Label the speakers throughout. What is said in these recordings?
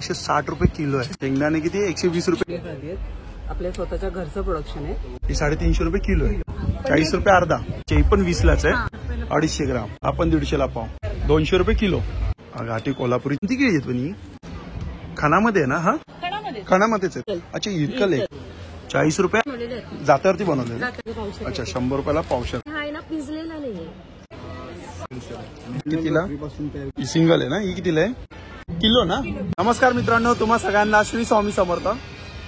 Speaker 1: 160 रुपये किलो आहे. शेंगदाणे किती 120 रुपये.
Speaker 2: आपल्या स्वतःच्या घरचं प्रोडक्शन आहे.
Speaker 1: ही 350 रुपये किलो आहे. 40 रुपये अर्धा. ही पण 20 लाच आहे. 250 ग्राम. आपण 150 ला पाव. 200 रुपये किलो. घाटी कोल्हापुरी किती किलो येतो नी खानामध्ये आहे ना. हा खानामध्येच आहे. अच्छा इरकल आहे. 40 रुपये जात्यावरती बनवले. अच्छा 100 रुपयाला पावशेर. कितीला ही सिंगल आहे ना. ही कितीला आहे किलो ना. नमस्कार मित्रांनो, तुम्हा सगळ्यांना श्री स्वामी समर्थ.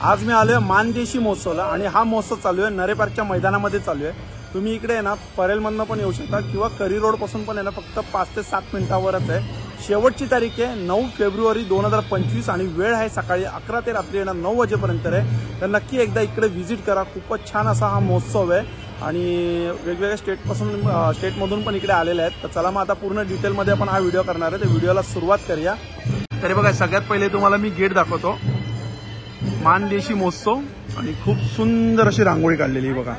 Speaker 1: आज मी आलोय मानदेशी महोत्सवला आणि हा महोत्सव चालू आहे नरे पार्कच्या मैदानामध्ये चालू आहे. तुम्ही इकडे आहे ना परेलमधनं पण येऊ शकता किंवा करी रोड पासून पण आहे ना फक्त 5 ते 7 मिनिटावरच आहे. शेवटची तारीख आहे 9 फेब्रुवारी 2025 आणि वेळ आहे सकाळी 11 ते रात्री 9 वाजेपर्यंत आहे. तर नक्की एकदा इकडे व्हिजिट करा. खूपच छान असा हा महोत्सव आहे आणि वेगवेगळ्या स्टेटमधून पण इकडे आलेले आहेत. तर चला मग आता पूर्ण डिटेलमध्ये आपण हा व्हिडिओ करणार आहे. तर व्हिडिओला सुरुवात करूया. तरी बघा सगळ्यात पहिले तुम्हाला मी गेट दाखवतो. मानदेशी महोत्सव आणि खूप सुंदर अशी रांगोळी काढलेली बघा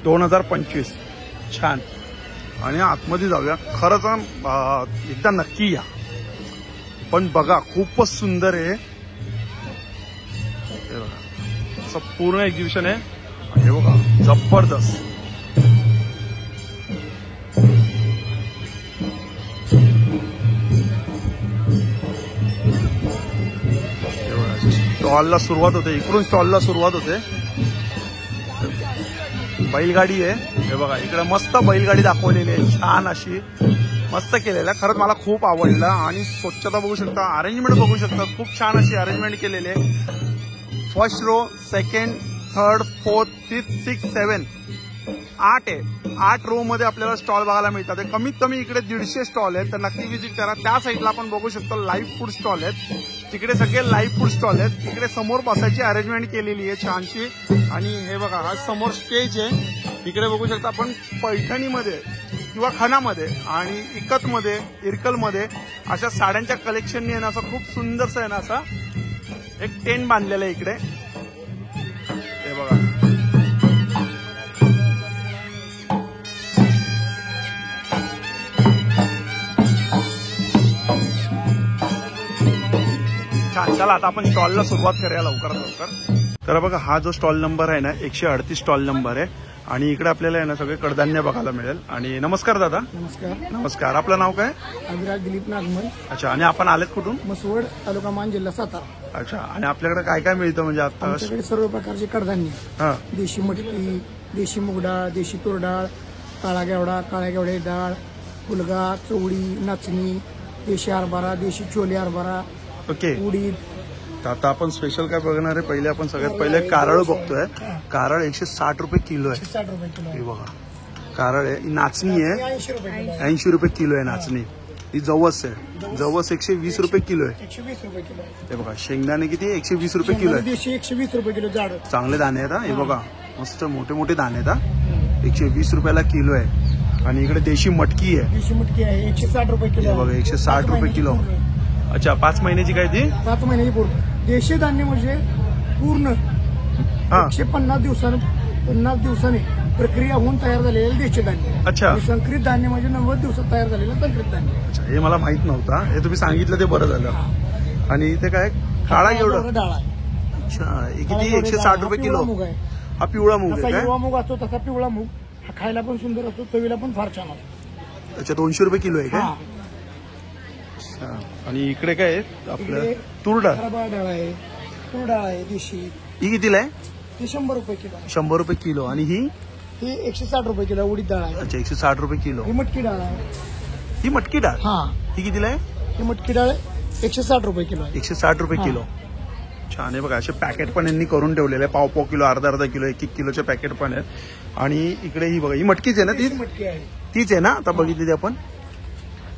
Speaker 1: 2025 छान. आणि आतमध्ये जाऊया. खरंच एकदा नक्की या. पण बघा खूपच सुंदर आहे. हे बघा असं पूर्ण एक्झिबिशन आहे. हे बघा जबरदस्त. स्टॉलला सुरुवात होते. इकडून स्टॉलला सुरुवात होते. बैलगाडी आहे. हे बघा इकडे मस्त बैलगाडी दाखवलेली आहे. छान अशी मस्त केलेलं आहे. खरंच मला खूप आवडलं. आणि स्वच्छता बघू शकता. अरेंजमेंट बघू शकता. खूप छान अशी अरेंजमेंट केलेली आहे. First row, second, third, fourth, fifth, six, 7 8 आहे. 8 रो मध्ये आपल्याला स्टॉल बघायला मिळतात. कमीत कमी इकडे 150 स्टॉल आहेत. तर नक्की व्हिजिट करा. त्या साईडला आपण बघू शकतो लाईव्ह फूड स्टॉल आहेत. तिकडे सगळे लाईव्ह फूड स्टॉल आहेत. इकडे समोर बसायची अरेंजमेंट केलेली आहे छानशी. आणि हे बघा हा समोर स्टेज आहे. इकडे बघू शकता आपण पैठणीमध्ये किंवा खणामध्ये आणि इकतमध्ये इरकलमध्ये अशा साड्यांच्या कलेक्शननी आहे ना असं खूप सुंदरसं आहे ना असा एक टेंट बांधलेला आहे इकडे. हे बघा छान. चला आता आपण स्टॉलला सुरुवात करूया लवकरात लवकर. तर बघा हा जो स्टॉल नंबर आहे ना 138 स्टॉल नंबर आहे. आणि इकडे आपल्याला आहे ना सगळे कडधान्य बघायला मिळेल. आणि नमस्कार दादा. नमस्कार. आपलं नाव काय.
Speaker 3: अभिराज दिलीप नागमल.
Speaker 1: अच्छा. आणि आपण आलेत कुठून.
Speaker 3: मसवड तालुका मान जिल्हा सातारा.
Speaker 1: अच्छा. आणि आपल्याकडे काय काय मिळतं म्हणजे आता.
Speaker 3: आमच्याकडे सर्व प्रकारचे कडधान्य. देशी मटकी, देशी मुगडाळ, देशी तूर डाळ, काळा घेवडा, काळ्या घेवडे डाळ, फुलगा, चवळी, नाचणी, देशी हरभरा, देशी छोले हरभरा,
Speaker 1: ओके
Speaker 3: उडीद.
Speaker 1: आता आपण स्पेशल काय बघणार आहे. पहिले आपण सगळ्यात पहिले कारळ बघतोय. कारळ 160 रुपये किलो आहे.
Speaker 3: 60 रुपये किलो.
Speaker 1: हे बघा कारळ आहे. नाचणी आहे 80 रुपये किलो आहे नाचणी. ही जवस आहे. जवस 120 रुपये किलो आहे.
Speaker 3: 120 रुपये किलो.
Speaker 1: हे बघा शेंगदाणे किती 120 रुपये किलो आहे.
Speaker 3: देशी 120 रुपये किलो जाड.
Speaker 1: चांगले दाणे आहेत. हे बघा मस्त मोठे मोठे दाणे आहेत. 120 रुपयाला किलो आहे. आणि इकडे देशी मटकी आहे.
Speaker 3: देशी मटकी आहे 160 रुपये किलो.
Speaker 1: बघा 160 रुपये किलो. अच्छा 5 महिन्याची काय ती.
Speaker 3: 5 महिन्याची पूर्ण. देशी धान्य म्हणजे पूर्ण 150 दिवसांनी प्रक्रिया होऊन तयार झालेलं देशी धान्य.
Speaker 1: अच्छा.
Speaker 3: संकरित धान्य म्हणजे 90 दिवसात तयार झालेलं संकरित धान्य.
Speaker 1: अच्छा हे मला माहित नव्हतं. हे तुम्ही सांगितलं ते बरं झालं. आणि इथे काय काळा घेवडा
Speaker 3: डाळ आहे.
Speaker 1: अच्छा हे किती 160 रुपये किलो.
Speaker 3: मूग आहे.
Speaker 1: हा पिवळा मूग आहे.
Speaker 3: हिरवा मूग असतो तसा पिवळा मूग. हा खायला पण सुंदर असतो. चवीला पण फार छान असतो.
Speaker 1: अच्छा 200 रुपये किलो आहे का. आणि इकडे काय आहे आपलं तूर डाळ.
Speaker 3: डाळ आहे, तूर डाळ आहे देशी.
Speaker 1: ही कितीला आहे.
Speaker 3: ती 100 रुपये किलो.
Speaker 1: 100 रुपये किलो. आणि ही
Speaker 3: 160 रुपये किलो उडीद डाळ आहे.
Speaker 1: अच्छा 160 रुपये किलो.
Speaker 3: ही मटकी डाळ आहे.
Speaker 1: ही मटकी डाळ. ही कितीला आहे.
Speaker 3: ही मटकी डाळ 160 रुपये किलो आहे.
Speaker 1: 160 रुपये किलो. छान आहे बघा. असे पॅकेट पण यांनी करून ठेवलेले. पाव किलो, अर्धा किलो, 1 किलोचे पॅकेट पण आहेत. आणि इकडे ही बघा ही मटकीच आहे ना. ती
Speaker 3: मटकी आहे.
Speaker 1: तीच आहे ना आता बघितली आपण.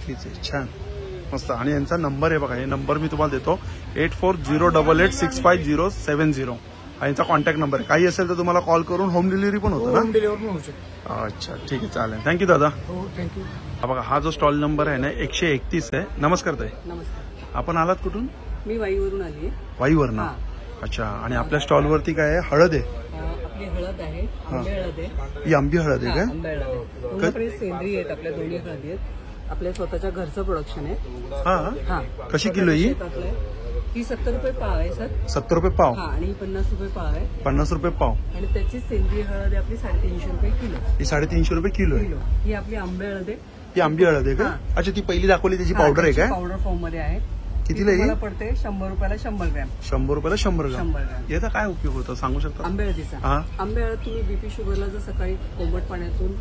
Speaker 1: तीच आहे. छान मस्त. आणि यांचा नंबर आहे बघा. हे नंबर मी तुम्हाला देतो 8408865070. हा यांचा कॉन्टॅक्ट नंबर आहे. काही असेल तर तुम्हाला कॉल करून होम डिलिव्हरी पण होतं ना.
Speaker 3: होम डिलिव्हरी पण होऊ शकते.
Speaker 1: अच्छा ठीक आहे चालेल. थँक्यू दादा.
Speaker 3: हो थँक्यू.
Speaker 1: हा बघा हा जो स्टॉल नंबर आहे ना 131 आहे. नमस्कार ताई.
Speaker 2: नमस्कार.
Speaker 1: आपण आलात कुठून.
Speaker 2: मी वाईवरून आली आहे.
Speaker 1: वाईवरनं. अच्छा. आणि आपल्या स्टॉलवरती काय आहे. हळद आहे.
Speaker 2: आपली हळद आहे. आंबे हळद आहे.
Speaker 1: ही आंबी हळद आहे
Speaker 2: आंबे हळद आहे.
Speaker 1: काय.
Speaker 2: सेंद्रिय आहेत आपल्या दोन्ही हळदी आहेत. आपल्या स्वतःच्या घरचं प्रोडक्शन आहे.
Speaker 1: हा
Speaker 2: हा
Speaker 1: कशी किलो ही?
Speaker 2: शेतातलं आहे. ही 70 रुपये पाव आहे सर.
Speaker 1: 70 रुपये पाव.
Speaker 2: हा आणि ही 50 रुपये पाव आहे.
Speaker 1: 50 रुपये पाव.
Speaker 2: आणि त्याची सेंद्रिय हळद आहे आपली 350 रुपये किलो.
Speaker 1: ही 350 रुपये किलो आहे.
Speaker 2: ही आपली आंबे हळद आहे.
Speaker 1: ती आंबी हळद आहे का?
Speaker 2: हा.
Speaker 1: अच्छा, ती पहिली दाखवली त्याची पावडर आहे काय?
Speaker 2: पावडर फॉर्म मध्ये आहे.
Speaker 1: कितीला
Speaker 2: मला
Speaker 1: ही?
Speaker 2: पडते 100 रुपयाला 100 ग्रॅम.
Speaker 1: 100 रुपयाला 100 ग्राम.
Speaker 2: 100 ग्रॅम.
Speaker 1: याचा काय उपयोग होतो सांगू शकता?
Speaker 2: आंबे हळदीचा.
Speaker 1: हा.
Speaker 2: आंबे हळद तुम्ही बीपी शुगरला जर सकाळी कोमट पाण्यातून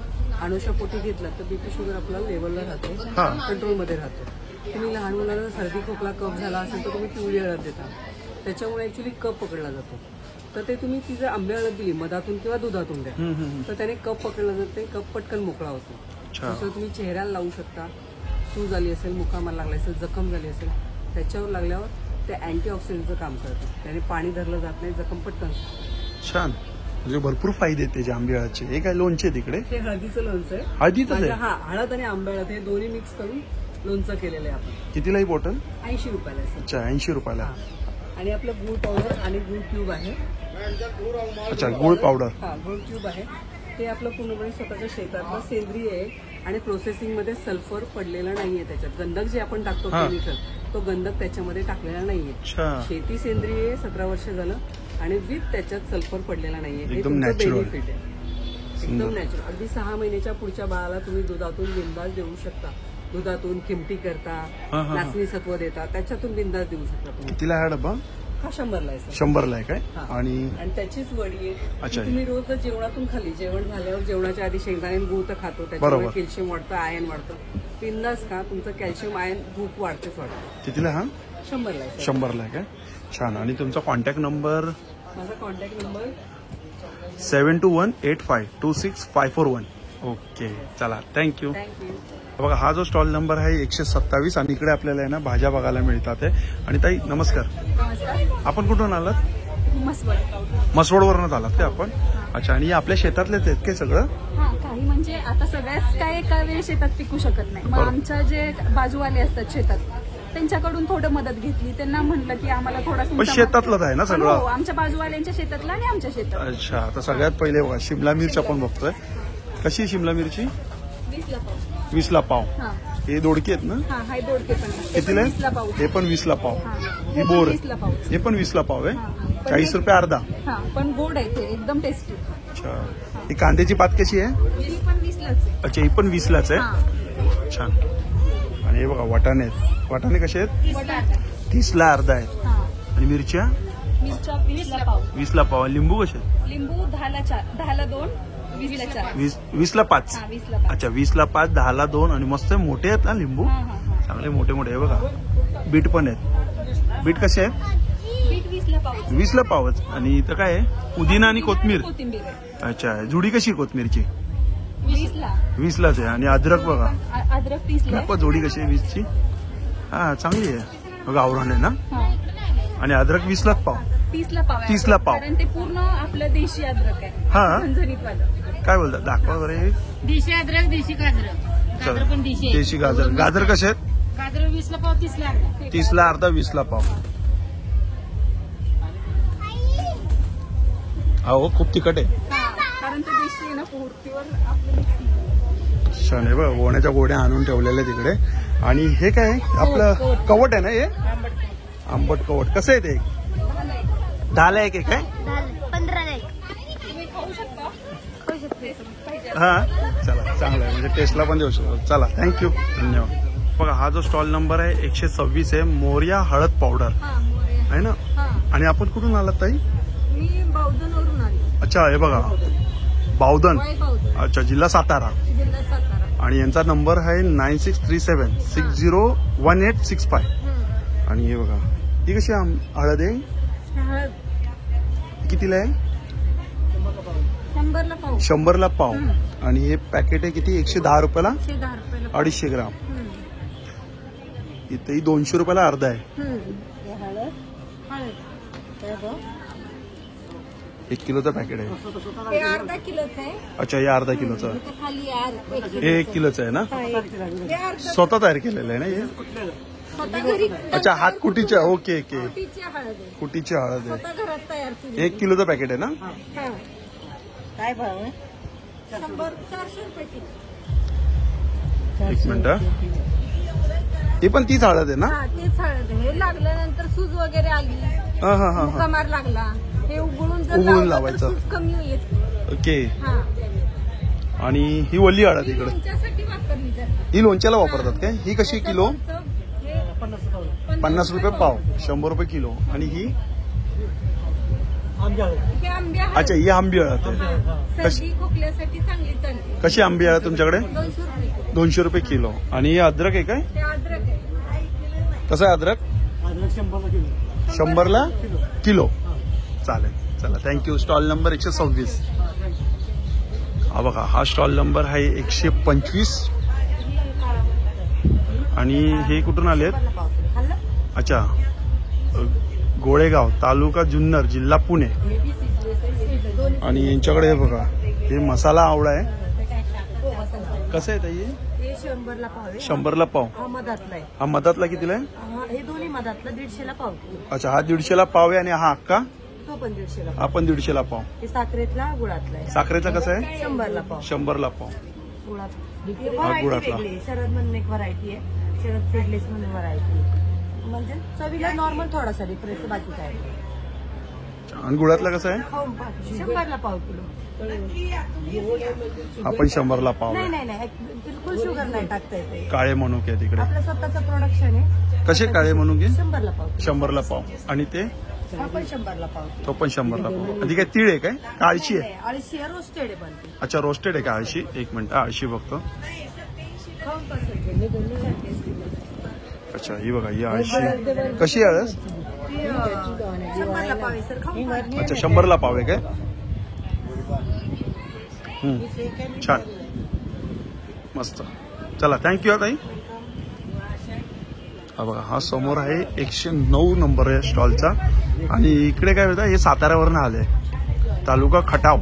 Speaker 2: अनुषापोटी घेतला तर बीपी शुगर आपला लेवलला राहते,
Speaker 1: हा.
Speaker 2: कंट्रोलमध्ये राहतो. तुम्ही लहान मुलाला सर्दी खोकला कफ झाला असेल तर तुम्ही पिवळी हळद देता, त्याच्यामुळे ऍक्च्युली कफ पकडला जातो. तर ते तुम्ही ती जर आंबे हळद दिली मधातून किंवा दुधातून द्या तर त्याने कफ पकडला जाते, कफ पटकन मोकळा होतो. जसं तुम्ही चेहऱ्याला लावू शकता. सूज आली असेल, मुकामाला लागला असेल, जखम झाली असेल, त्याच्यावर लागल्यावर ते अँटीऑक्सिडंटचं काम करतं. त्याने पाणी धरलं जात नाही, जखम पटकन.
Speaker 1: छान, म्हणजे भरपूर फायदे आहेत त्याचे आंबे हळदचे. हे काय लोणचे तिकडे?
Speaker 2: हे हळदीचं लोणचं आहे.
Speaker 1: हळदीचंच आहे?
Speaker 2: हा, हळद आणि आंबे हळद हे दोन्ही मिक्स करून लोणचं केलेलं आहे आपण.
Speaker 1: कितीला ही बॉटल?
Speaker 2: 80 रुपयाला आहे सर.
Speaker 1: अच्छा, 80 रुपयाला.
Speaker 2: हा. आणि आपलं गुळ पावडर आणि गुळ क्यूब आहे.
Speaker 1: अच्छा, गुळ पावडर.
Speaker 2: हा, गुळ क्यूब आहे. ते आपलं पूर्णपणे स्वतःच्या शेतातलं सेंद्रिय आहे आणि प्रोसेसिंग मध्ये सल्फर पडलेलं नाहीये. त्याच्यात गंधक जे आपण टाकतो
Speaker 1: हा.
Speaker 2: केमिकल, तो गंधक त्याच्यामध्ये टाकलेला नाहीये.
Speaker 1: अच्छा,
Speaker 2: शेती सेंद्रिय आहे, 17 वर्ष झालं आणि विथ त्याच्यात सल्फर पडलेला नाहीये. हे
Speaker 1: एकदम
Speaker 2: तुमचं
Speaker 1: natural.
Speaker 2: बेनिफिट आहे. एकदम नॅचरल. अगदी 6 महिन्याच्या पुढच्या बाळाला तुम्ही दुधातून बिंदास देऊ शकता. दुधातून किमटी करता,
Speaker 1: हा, हा.
Speaker 2: नाचणी सत्व देता, त्याच्यातून बिंदास देऊ शकता तुम्ही.
Speaker 1: कितीला आहे डबा?
Speaker 2: हा 100ला आहे सर.
Speaker 1: 100ला आहे काय?
Speaker 2: हा.
Speaker 1: आणि
Speaker 2: आणि त्याचीच वडी आहे.
Speaker 1: अच्छा.
Speaker 2: ती तुम्ही रोज जर जेवणातून खाली, जेवण झाल्यावर जेवणाच्या आधी शेंगदाणे आणि गूळ तर खातो, त्याच्यामुळे
Speaker 1: बरोबर.
Speaker 2: कॅल्शियम वाढतं, आयर्न वाढतं. बिंदास का तुमचं कॅल्शियम आयर्न भूक वाढतेच वाढतं.
Speaker 1: कितीला हा?
Speaker 2: 100ला आहे सर.
Speaker 1: 100ला आहे काय? छान. आणि तुमचा कॉन्टॅक्ट नंबर?
Speaker 2: माझा कॉन्टॅक्ट नंबर
Speaker 1: 7218526541. ओके, चला, थँक्यू.
Speaker 2: थँक्यू.
Speaker 1: बघा, हा जो स्टॉल नंबर आहे 127 आणि इकडे आपल्याला आहे ना भाज्या बघायला मिळतात आहे. आणि ताई नमस्कार, आपण कुठून आलात? मसवडवरूनच आलात ते आपण? अच्छा, आणि आपल्या शेतातलेच आहेत काय सगळं?
Speaker 4: हा, काही म्हणजे आता सगळ्याच काय एका वेळी शेतात पिकू शकत नाही. मग
Speaker 1: बरोबर.
Speaker 4: आमच्या जे बाजूवाले असतात शेतात त्यांच्याकडून थोडं मदत घेतली. त्यांना म्हटलं की आम्हाला थोडा
Speaker 1: पण
Speaker 4: तुमचा
Speaker 1: शेतातलंच आहे ना
Speaker 4: पण
Speaker 1: सगळं?
Speaker 4: हो, आमच्या बाजूवाल्यांच्या शेतातला आणि आमच्या शेतात.
Speaker 1: अच्छा, आता सगळ्यात पहिले बघा शिमला मिरची आपण बघतोय. कशी आहे शिमला मिरची?
Speaker 4: 20ला पाव.
Speaker 1: 20ला पाव.
Speaker 4: हा
Speaker 1: हे दोडकी आहेत ना?
Speaker 4: हा, हाय दोडके पण. ते
Speaker 1: कितीला
Speaker 4: पण
Speaker 1: आहे?
Speaker 4: 20ला पाव.
Speaker 1: हे पण 20ला पाव.
Speaker 4: हा.
Speaker 1: ही
Speaker 4: हे पण
Speaker 1: बोर
Speaker 4: 20ला पाव.
Speaker 1: हे पण 20ला पाव आहे.
Speaker 4: हा.
Speaker 1: 40 रुपये अर्धा.
Speaker 4: हा, पण गोड आहे ते एकदम टेस्टी.
Speaker 1: अच्छा, ही कांद्याची पात कशी आहे?
Speaker 4: ही पण 20लाच आहे.
Speaker 1: अच्छा, ही पण 20लाच आहे.
Speaker 4: हा.
Speaker 1: छान. आणि हे बघा वाटाणे आहेत. वाटाणे कसे आहेत?
Speaker 4: 30ला.
Speaker 1: 30ला अर्धा आहेत.
Speaker 4: हा,
Speaker 1: आणि मिरच्या
Speaker 4: मिरच्या 20ला पाव.
Speaker 1: 20ला पाव. लिंबू कसे आहेत?
Speaker 4: लिंबू 10ला 4, 10ला 2, 20ला 4.
Speaker 1: 20ला 5.
Speaker 4: हा, 20ला 5.
Speaker 1: अच्छा, 20ला 5, 10ला 2 आणि मस्त मोठे आहेत ना लिंबू?
Speaker 4: हा, हा, हा.
Speaker 1: चांगले मोठे मोठे आहे बघा. बीट पण आहेत. बीट कसे आहेत?
Speaker 4: बीट 20ला पाव.
Speaker 1: 20ला पावच. आणि इथं काय आहे? पुदिना आणि कोथमीर.
Speaker 4: कोथिंबीर आहे.
Speaker 1: अच्छा, जुडी कशी आहे कोथमीरची?
Speaker 4: 20ला.
Speaker 1: 20लाच आहे. आणि अद्रक बघा,
Speaker 4: अद्रक 30ला.
Speaker 1: पण जोडी कशी आहे 20ची? हा, चांगली आहे बघा, आवरण आहे ना.
Speaker 4: हा.
Speaker 1: आणि अद्रक 20लाच पाव.
Speaker 4: 30ला पाव आहे.
Speaker 1: 30ला पाव.
Speaker 4: कारण ते पूर्ण आपलं देशी अद्रक आहे.
Speaker 1: हा.
Speaker 4: झणझणीत वालं.
Speaker 1: काय बोलतात? दाखवा बरे.
Speaker 5: देशी अद्रक, देशी गाजर. गाजर पण देशी आहे.
Speaker 1: देशी गाजर. गाजर कसे आहेत?
Speaker 5: गाजर 20ला पाव, 30ला अर्धा.
Speaker 1: 30ला अर्धा, 20ला पाव. हो, खूप तिखट आहे.
Speaker 4: हा, कारण ते देशी आहे ना, पोहतीवर आपलं
Speaker 1: छान आहे बघ. गोण्याच्या गोड्या आणून ठेवलेल्या तिकडे. आणि हे काय आहे? आपलं कवट आहे ना हे? आंबट कवट. कसं आहे ते? 10ला एक आहे काय?
Speaker 6: 15ला एक.
Speaker 4: तुम्ही खाऊ शकता. खाऊ शकते.
Speaker 1: हा, चला, चांगलं आहे. म्हणजे टेस्टला पण देऊ शकतो. चला, थँक्यू, धन्यवाद. बघा, हा जो स्टॉल नंबर आहे 126 आहे. मोरया हळद पावडर
Speaker 4: हा, मोरया.
Speaker 1: आहे ना?
Speaker 4: हा,
Speaker 1: आणि आपण कुठून आलात ताई?
Speaker 4: मी बावधनवरून आली.
Speaker 1: अच्छा, हे बघा, बावधन.
Speaker 4: वाई बावधन,
Speaker 1: अच्छा, जिल्हा सातारा.
Speaker 4: जिल्हा सातारा.
Speaker 1: आणि यांचा नंबर आहे 9637601865. आणि हे बघा, ही कशी हळद आहे?
Speaker 4: हळद
Speaker 1: कितीला आहे?
Speaker 4: 100ला पाव.
Speaker 1: 100ला पाव. आणि हे पॅकेट आहे किती? 110 रुपयाला
Speaker 4: 110 रुपयाला.
Speaker 1: 250 ग्राम. इथेही 200 रुपयाला अर्धा आहे.
Speaker 4: हळद. हळद
Speaker 1: 1 किलोचं पॅकेट आहे.
Speaker 4: हे अर्धा किलोचं आहे.
Speaker 1: अच्छा, हे अर्धा किलोचं.
Speaker 4: इथं खाली
Speaker 1: हे 1 किलोचं आहे ना?
Speaker 4: हे अर्धा
Speaker 1: स्वतः तयार केलेलं आहे ना हे?
Speaker 4: स्वतः घरी.
Speaker 1: अच्छा, हातकुटीच्या. ओके ओके,
Speaker 4: कुटीची हळद आहे.
Speaker 1: कुटीची हळद आहे.
Speaker 4: स्वतः घरात तयार केली.
Speaker 1: 1 किलोचं पॅकेट आहे ना?
Speaker 4: हा.
Speaker 2: काय भाव आहे?
Speaker 4: 400 रुपये किलो.
Speaker 1: एक मिनिट. ही पण तीच हळद आहे ना?
Speaker 4: हा तेच हळद आहे. हे लागल्यानंतर सूज वगैरे आली,
Speaker 1: हा हा हा.
Speaker 4: कमार लागला, हे उघडून जर
Speaker 1: उघडून
Speaker 4: लावलं तर
Speaker 1: लावायचं.
Speaker 4: सूज कमी येते.
Speaker 1: ओके.
Speaker 4: हा
Speaker 1: आणि ही वल्ली हळद इकडे,
Speaker 4: लोणच्यासाठी वापरली जाते.
Speaker 1: ही लोणच्याला वापरतात काय? ही कशी किलो?
Speaker 4: हे
Speaker 1: 50 रुपये पाव, 100 रुपये किलो. आणि ही
Speaker 4: हे आंबे हळद.
Speaker 1: अच्छा, ही आंबी हळद आहे.
Speaker 4: सर्दी खोकल्यासाठी चांगली चालते.
Speaker 1: कशी आंबी हळद तुमच्याकडे?
Speaker 4: 200 रुपये.
Speaker 1: 200 रुपये किलो. आणि ही अद्रक आहे काय?
Speaker 4: ते अद्रक आहे.
Speaker 1: कसं आहे अद्रक? 100ला किलो. चालेल, चला थँक्यू. Stall number 126. हा बघा, हा स्टॉल नंबर आहे 125. आणि हे कुठून आलेत? अच्छा, गोळेगाव, तालुका जुन्नर, जिल्हा पुणे. आणि यांच्याकडे हे बघा, हे मसाला आवळा आहे. कसं आहे ताई?
Speaker 2: हे 100ला पाव आहे.
Speaker 1: 100ला पाव.
Speaker 2: हा मधातला आहे.
Speaker 1: हा मधातला कितीला आहे?
Speaker 2: हे दोन्ही मधातला 150ला पाव किलो.
Speaker 1: अच्छा, हा 150ला पाव आहे. आणि हा अक्का?
Speaker 2: तो पण 150ला
Speaker 1: हा पण 150ला पाव.
Speaker 2: हे साखरेतला गुळातला आहे.
Speaker 1: साखरेचा कसं आहे?
Speaker 2: 100ला पाव.
Speaker 1: 100ला पाव.
Speaker 2: गुळात
Speaker 1: गुळातला.
Speaker 2: व्हरायटी वेगळी आहे. शरद म्हणून एक व्हरायटी आहे, शरद सीडलेस म्हणून व्हरायटी आहे. म्हणजे चवीला नॉर्मल थोडासा डिफरन्स, बाकी काय नाही.
Speaker 1: आणि गुळातला कसं आहे?
Speaker 2: खाऊन पहा. 100ला पाव किलो.
Speaker 1: हा पण 100ला पाव
Speaker 2: नाही
Speaker 1: आहे.
Speaker 2: नाही नाही, बिलकुल शुगर नाही टाकता येते.
Speaker 1: काळे मनुके आहे तिकडे.
Speaker 2: आपलं स्वतःचं प्रोडक्शन आहे.
Speaker 1: कसे काळे मनुके?
Speaker 2: 100ला पाव.
Speaker 1: 100ला पाव. आणि ते
Speaker 2: हा पण 100ला पाव.
Speaker 1: तो पण 100ला पाव. आणि ती काय तीळ आहे काय? काळशी आहे?
Speaker 2: अळशी रोस्टेड आहे पण ती.
Speaker 1: अच्छा, रोस्टेड आहे का आळशी? एक मिनिट, आळशी बघतो.
Speaker 2: खाऊन पसंत आहे.
Speaker 1: अच्छा, ही बघा, ही आळशी कशी आहे आळस?
Speaker 2: 100ला पाव आहे सर, खाऊन पहा.
Speaker 1: अच्छा, 100ला पाव आहे काय? छान, मस्त. चला थँक्यू ताई. हा बघा, हा समोर आहे 109 नंबर आहे स्टॉलचा. आणि इकडे काय होतं, हे साताऱ्यावरनं आले, तालुका खटाव.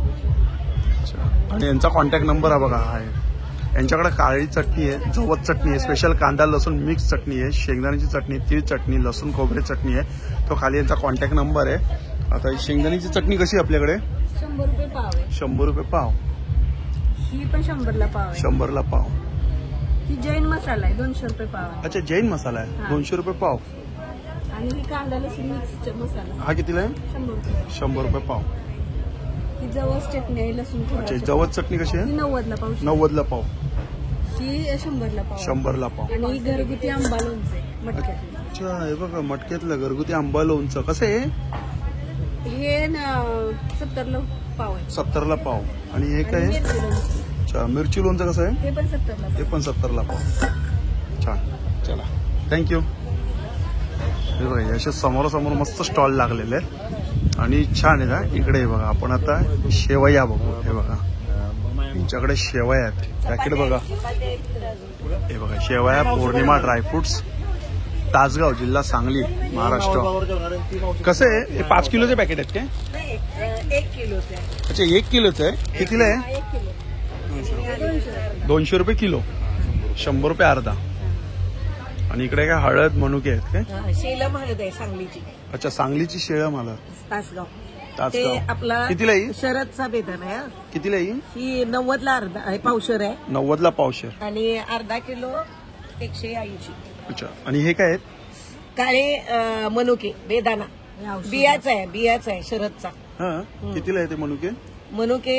Speaker 1: आणि यांचा कॉन्टॅक्ट नंबर हा बघा आहे. यांच्याकडे काळी चटणी आहे, जवत चटणी आहे, स्पेशल कांदा लसूण मिक्स चटणी आहे, शेंगदाण्याची चटणी, तीळ चटणी, लसूण खोबरे चटणी आहे. तो खाली यांचा कॉन्टॅक्ट नंबर आहे. आता ही शेंगदाण्याची चटणी कशी आहे आपल्याकडे?
Speaker 4: 100 रुपये पाव आहे.
Speaker 1: 100 रुपये पाव.
Speaker 4: ही पण 100ला पाव आहे.
Speaker 1: 100ला पाव.
Speaker 4: ही जैन मसाला आहे, 200 रुपये पाव आहे.
Speaker 1: अच्छा, जैन मसाला आहे,
Speaker 4: हा.
Speaker 1: 200 रुपये पाव.
Speaker 4: आणि ही कांदा लसूण मिक्स मसाला
Speaker 1: हा कितीला आहे?
Speaker 4: 100 रुपये.
Speaker 1: 100 रुपये पाव.
Speaker 4: ही जवस चटणी आहे, लसूण
Speaker 1: अच्छा,
Speaker 4: खोबऱ्याची.
Speaker 1: जवत चटणी कशी
Speaker 4: ही
Speaker 1: आहे?
Speaker 4: 90ला पाव.
Speaker 1: 90ला पाव.
Speaker 4: ही 100ला पाव.
Speaker 1: 100ला पाव.
Speaker 4: आणि ही घरगुती आंबा लोणचं आहे, मटक्यात.
Speaker 1: अच्छा, हे बघा, मटक्यातलं घरगुती आंबा लोणचं कसं आहे?
Speaker 4: हे 70ला पाव आहे.
Speaker 1: 70ला पाव. आणि हे काय
Speaker 4: आणि
Speaker 1: आहे?
Speaker 4: मिरची लोणचं.
Speaker 1: अच्छा, मिरची लोणचं कसं आहे?
Speaker 4: हे पण 70ला
Speaker 1: हे पण 70ला पाव. छान, चला थँक्यू. हे बघा, असे समोरासमोर मस्त स्टॉल लागलेले आहेत आणि छान आहे ना. इकडे हे बघा, आपण आता शेवया बघू. हे बघा, तुमच्याकडे शेवया आहेत, पॅकेट बघा. हे बघा, शेवया पौर्णिमा ड्रायफ्रुट्स, तासगाव, जिल्हा सांगली, महाराष्ट्र. कसं आहे हे? 5 किलोचे पॅकेट आहेत काय?
Speaker 2: 1 किलोचे आहे.
Speaker 1: अच्छा, 1 किलोचं आहे. कितीला आहे?
Speaker 4: 1 किलो.
Speaker 1: 200 रुपये किलो, 100 रुपये अर्धा. आणि इकडे काय हळद मनुके आहेत काय?
Speaker 2: शेलम हळद आहे सांगलीची.
Speaker 1: अच्छा, सांगलीची शेळं मला.
Speaker 2: तासगाव. ते
Speaker 1: तासगाव.
Speaker 2: आपला
Speaker 1: कितीला येईल?
Speaker 2: शरदचा बेदान आहे.
Speaker 1: कितीला येईल?
Speaker 2: ही 90ला अर्धा आहे, पावशर आहे.
Speaker 1: 90ला पावशेर.
Speaker 2: आणि अर्धा किलो 180.
Speaker 1: अच्छा, आणि हे काय आहेत?
Speaker 2: काळे मनुके बेदाना बियाचा आहे शरदचा.
Speaker 1: हा, कितीला आहे ते मनुके?
Speaker 2: मनुके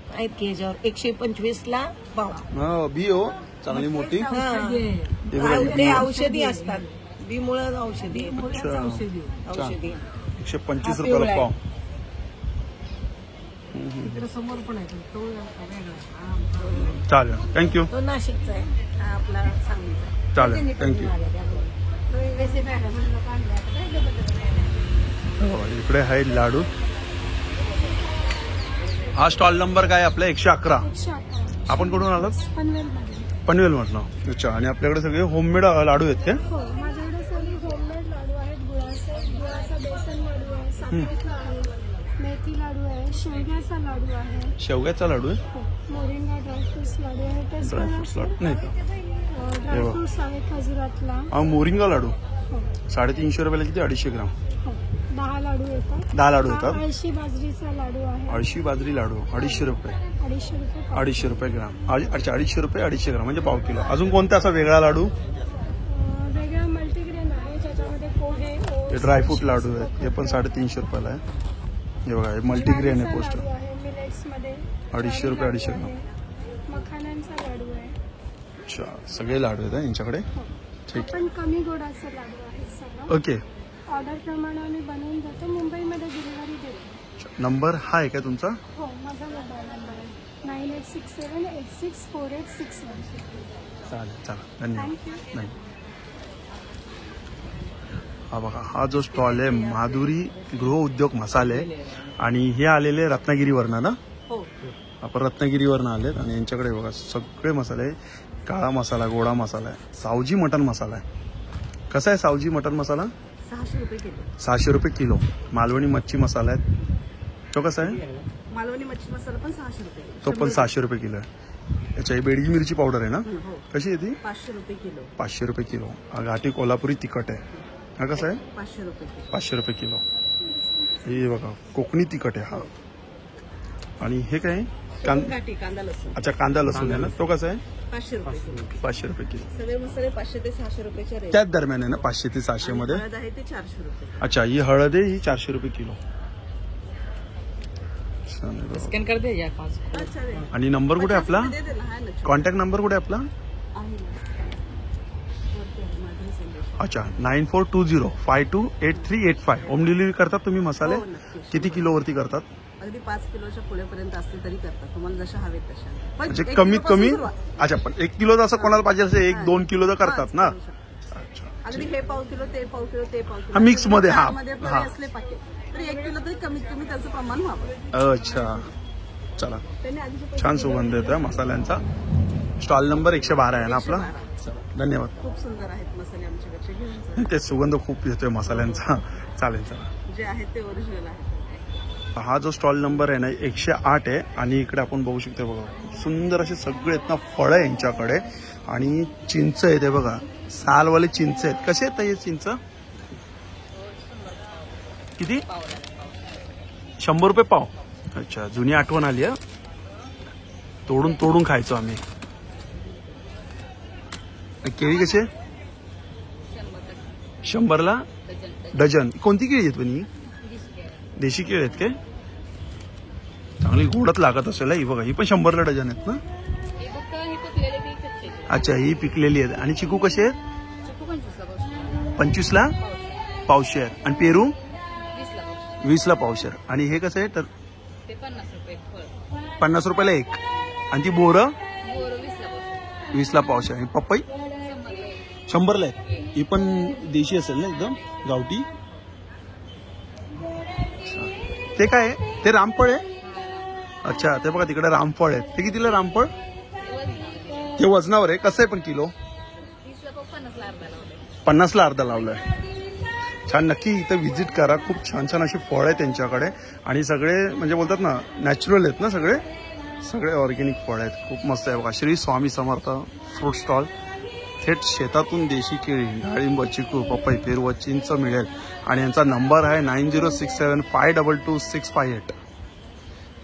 Speaker 2: आहेत की याच्यावर 125ला पाव.
Speaker 1: हा, बी हो, चांगली मोठी.
Speaker 2: हा.
Speaker 1: हे बघा, ही
Speaker 2: ते
Speaker 1: बी.
Speaker 2: औषधी असतात, बी मुळे औषधी आहे.
Speaker 1: अच्छा,
Speaker 2: औषधी
Speaker 1: 125 रुपयाला पाव.
Speaker 2: समोर पण आहे तो
Speaker 1: चालेल, थँक्यू.
Speaker 2: तो नाशिकचा आहे, हा आपला सांगलीचा.
Speaker 1: चालेल, थँक्यू. इकडे आहे लाडू. हा स्टॉल नंबर काय आपला? 111. आपण कुठून आलात? पनवेल म्हटलं. अच्छा, आणि आपल्याकडे सगळे होममेड लाडू आहेत का?
Speaker 6: हो, माझ्याकडे सगळे होममेड लाडू आहेत. गुळाचा बेसन लाडू आहे, साखरेचा आहे, मेथी लाडू आहे, शेवग्याचा लाडू आहे.
Speaker 1: शेवग्याचा लाडू आहे?
Speaker 6: हो, मोरिंगा ड्रायफ्रुट्स लाडू आहे. टेस्ट
Speaker 1: ड्रायफ्रुट्स लाडू नाही का?
Speaker 6: ड्रायफ्रुट्स आहे खजुरातला.
Speaker 1: हा, मोरिंगा लाडू
Speaker 6: हो,
Speaker 1: 350 रुपयाला किती? 250 ग्राम.
Speaker 6: हो. 10 लाडू येतात.
Speaker 1: 10 लाडू
Speaker 6: हा
Speaker 1: येतात.
Speaker 6: अळशी बाजरीचा लाडू आहे.
Speaker 1: अळशी बाजरी लाडू 250 रुपये.
Speaker 6: 250 रुपये पाव.
Speaker 1: 250 रुपये ग्राम. अच्छा 250 रुपये 250 ग्राम म्हणजे पाव किलो. अजून कोणता असा वेगळा लाडू?
Speaker 6: वेगळा मल्टीग्रेन आहे ज्याच्यामध्ये पोहे,
Speaker 1: हे
Speaker 6: ओट्स,
Speaker 1: ड्रायफ्रूट लाडू आहेत. हे पण 350 रुपयाला आहे. हे बघा हे मल्टीग्रेन आहे पोस्टर.
Speaker 6: लाडू आहे मिलेट्समध्ये.
Speaker 1: 250 रुपये 250 ग्राम.
Speaker 6: मखाण्यांचा लाडू आहे.
Speaker 1: अच्छा सगळे लाडू आहेत यांच्याकडे. ठीक
Speaker 6: पण कमी गोडाचा लाडू आहे सगळं.
Speaker 1: ओके.
Speaker 6: ऑर्डर प्रमाणे आम्ही बनवून देतो. मुंबईमध्ये डिलिव्हरी देतो.
Speaker 1: नंबर हा आहे का तुमचा?
Speaker 6: हो माझा मोबाईल नंबर आहे 9867864861.
Speaker 1: चालेल चला धन्यवाद.
Speaker 6: थँक्यू.
Speaker 1: नाही हा बघा हा जो स्टॉल आहे माधुरी गृह उद्योग मसाले आणि हे आलेले रत्नागिरीवरनं ना.
Speaker 2: हो
Speaker 1: आपण रत्नागिरीवरनं आलेत आणि यांच्याकडे बघा सगळे मसाले. काळा मसाला, गोडा मसाला आहे, सावजी मटण मसाला आहे. कसा आहे सावजी मटण मसाला?
Speaker 2: 600 रुपये किलो.
Speaker 1: 600 रुपये किलो. मालवणी मच्छी मसाला आहे तो कसा आहे?
Speaker 2: मालवणी मच्छी मसाला पण 600 रुपये.
Speaker 1: तो पण 600 रुपये किलो आहे. याच्या ही बेडगी मिरची पावडर आहे ना.
Speaker 2: हो
Speaker 1: कशी आहे ती?
Speaker 2: 500 रुपये किलो.
Speaker 1: 500 रुपये किलो. हा घाटी कोल्हापुरी तिखट आहे. हा कसा आहे?
Speaker 2: 500 रुपये किलो.
Speaker 1: 500 रुपये किलो. हे बघा कोकणी तिखट आहे हा. आणि हे काय?
Speaker 2: गाठी कांदा लसूण
Speaker 1: अच्छा कांदा लसूण आहे ना. तो कसा आहे?
Speaker 2: 500 रुपये किलो.
Speaker 1: 500 रुपये किलो.
Speaker 2: सगळे मसाले 500 ते 600 रुपयाच्या रेट.
Speaker 1: त्याच दरम्यान आहे ना 500 ते 600 मध्ये.
Speaker 2: हळद आहे ते 400 रुपये.
Speaker 1: अच्छा ही हळद आहे ही 400 रुपये किलो. छान आहे बघा.
Speaker 2: स्कॅन कर दे या 5. अच्छा रे.
Speaker 1: आणि नंबर कुठे आहे आपला?
Speaker 2: दे दे ना हा ना.
Speaker 1: कॉन्टॅक्ट नंबर कुठे आहे आपला?
Speaker 2: आहे ना. वरती आहे, माधुरी संदेश.
Speaker 1: अच्छा 9420528385. होम डिलिव्हरी करतात तुम्ही मसाले?
Speaker 2: हो, नक्की.
Speaker 1: किती किलोवरती करतात?
Speaker 2: अगदी 5 किलोच्या पुढेपर्यंत असले तरी करतात. तुम्हाला जशा हवेत तशा. पण
Speaker 1: म्हणजे
Speaker 2: 1
Speaker 1: कमीत
Speaker 2: किलोपासून
Speaker 1: कमी.
Speaker 2: सुरुवात.
Speaker 1: अच्छा पण 1 किलो असं कोणाला पाहिजे असेल 1-2 किलो तर करतात ना.
Speaker 2: करू शकतो.
Speaker 1: अच्छा
Speaker 2: अगदी हे पाव किलो ते पाव किलो ते पाव किलो.
Speaker 1: हा, mix मध्ये, हा.
Speaker 2: मध्ये
Speaker 1: हा.
Speaker 2: आपल्याला असले पाकिट तरी 1 किलो तरी कमीत कमी त्याचं प्रमाण व्हावं.
Speaker 1: अच्छा चला
Speaker 2: त्यांनी आधीचे पैसे
Speaker 1: छान सुगंध येतोय मसाल्यांचा. स्टॉल नंबर 112 आहे ना आपला.
Speaker 2: 112.
Speaker 1: चला, धन्यवाद.
Speaker 2: खूप सुंदर आहेत मसाले आमच्याकडचे. घेऊन जा.
Speaker 1: ते सुगंध खूप येतोय मसाल्यांचा. चालेल चला.
Speaker 2: जे आहेत ते ओरिजिनल आहेत.
Speaker 1: हा जो स्टॉल नंबर आहे ना 108 आहे. आणि इकडे आपण बघू शकतो बघा खूप सुंदर असे सगळे आहेत ना फळं आहे यांच्याकडे. आणि चिंच आहे ते बघा सालवाले चिंच आहेत. कसे आहेत हे चिंच? किती? 100 रुपये पाव. अच्छा जुनी आठवण आली आहे. तोडून तोडून खायचो आम्ही. केळी कशी आहे? 100ला डझन. कोणती केळी आहेत पण ही? देशी केळी आहेत काय? चांगली गोडच लागत असेल ही बघा. ही पण 100ला डझन आहेत ना. अच्छा ही पिकलेली आहेत. आणि चिकू कसे आहेत? 25ला पावशेर. आणि पेरू 20ला पावशेर. आणि हे कसं आहे तर 50 रुपयाला एक. आणि ती बोरं 20ला पावशेर. आणि पपई 100ला आहे. ही पण देशी असेल ना एकदम गावठी. ते काय आहे? ते रामफळ आहे. अच्छा ते बघा तिकडे रामफळ आहे. ते कितीला रामफळ? ते वजनावर आहे. कसं आहे पण किलो? 50ला अर्धा लावलाय. छान नक्की इथं व्हिजिट करा. खूप छान छान अशी फळ आहे त्यांच्याकडे. आणि सगळे म्हणजे बोलतात ना नॅचरल आहेत ना सगळे. सगळे ऑर्गॅनिक फळ आहेत. खूप मस्त आहे बघा. श्री स्वामी समर्थ फ्रूट स्टॉल. थेट शेतातून देशी केळी, डाळिंब, चिकू, पपई, पेरू, चिंच मिळेल. आणि यांचा नंबर आहे 9067522658.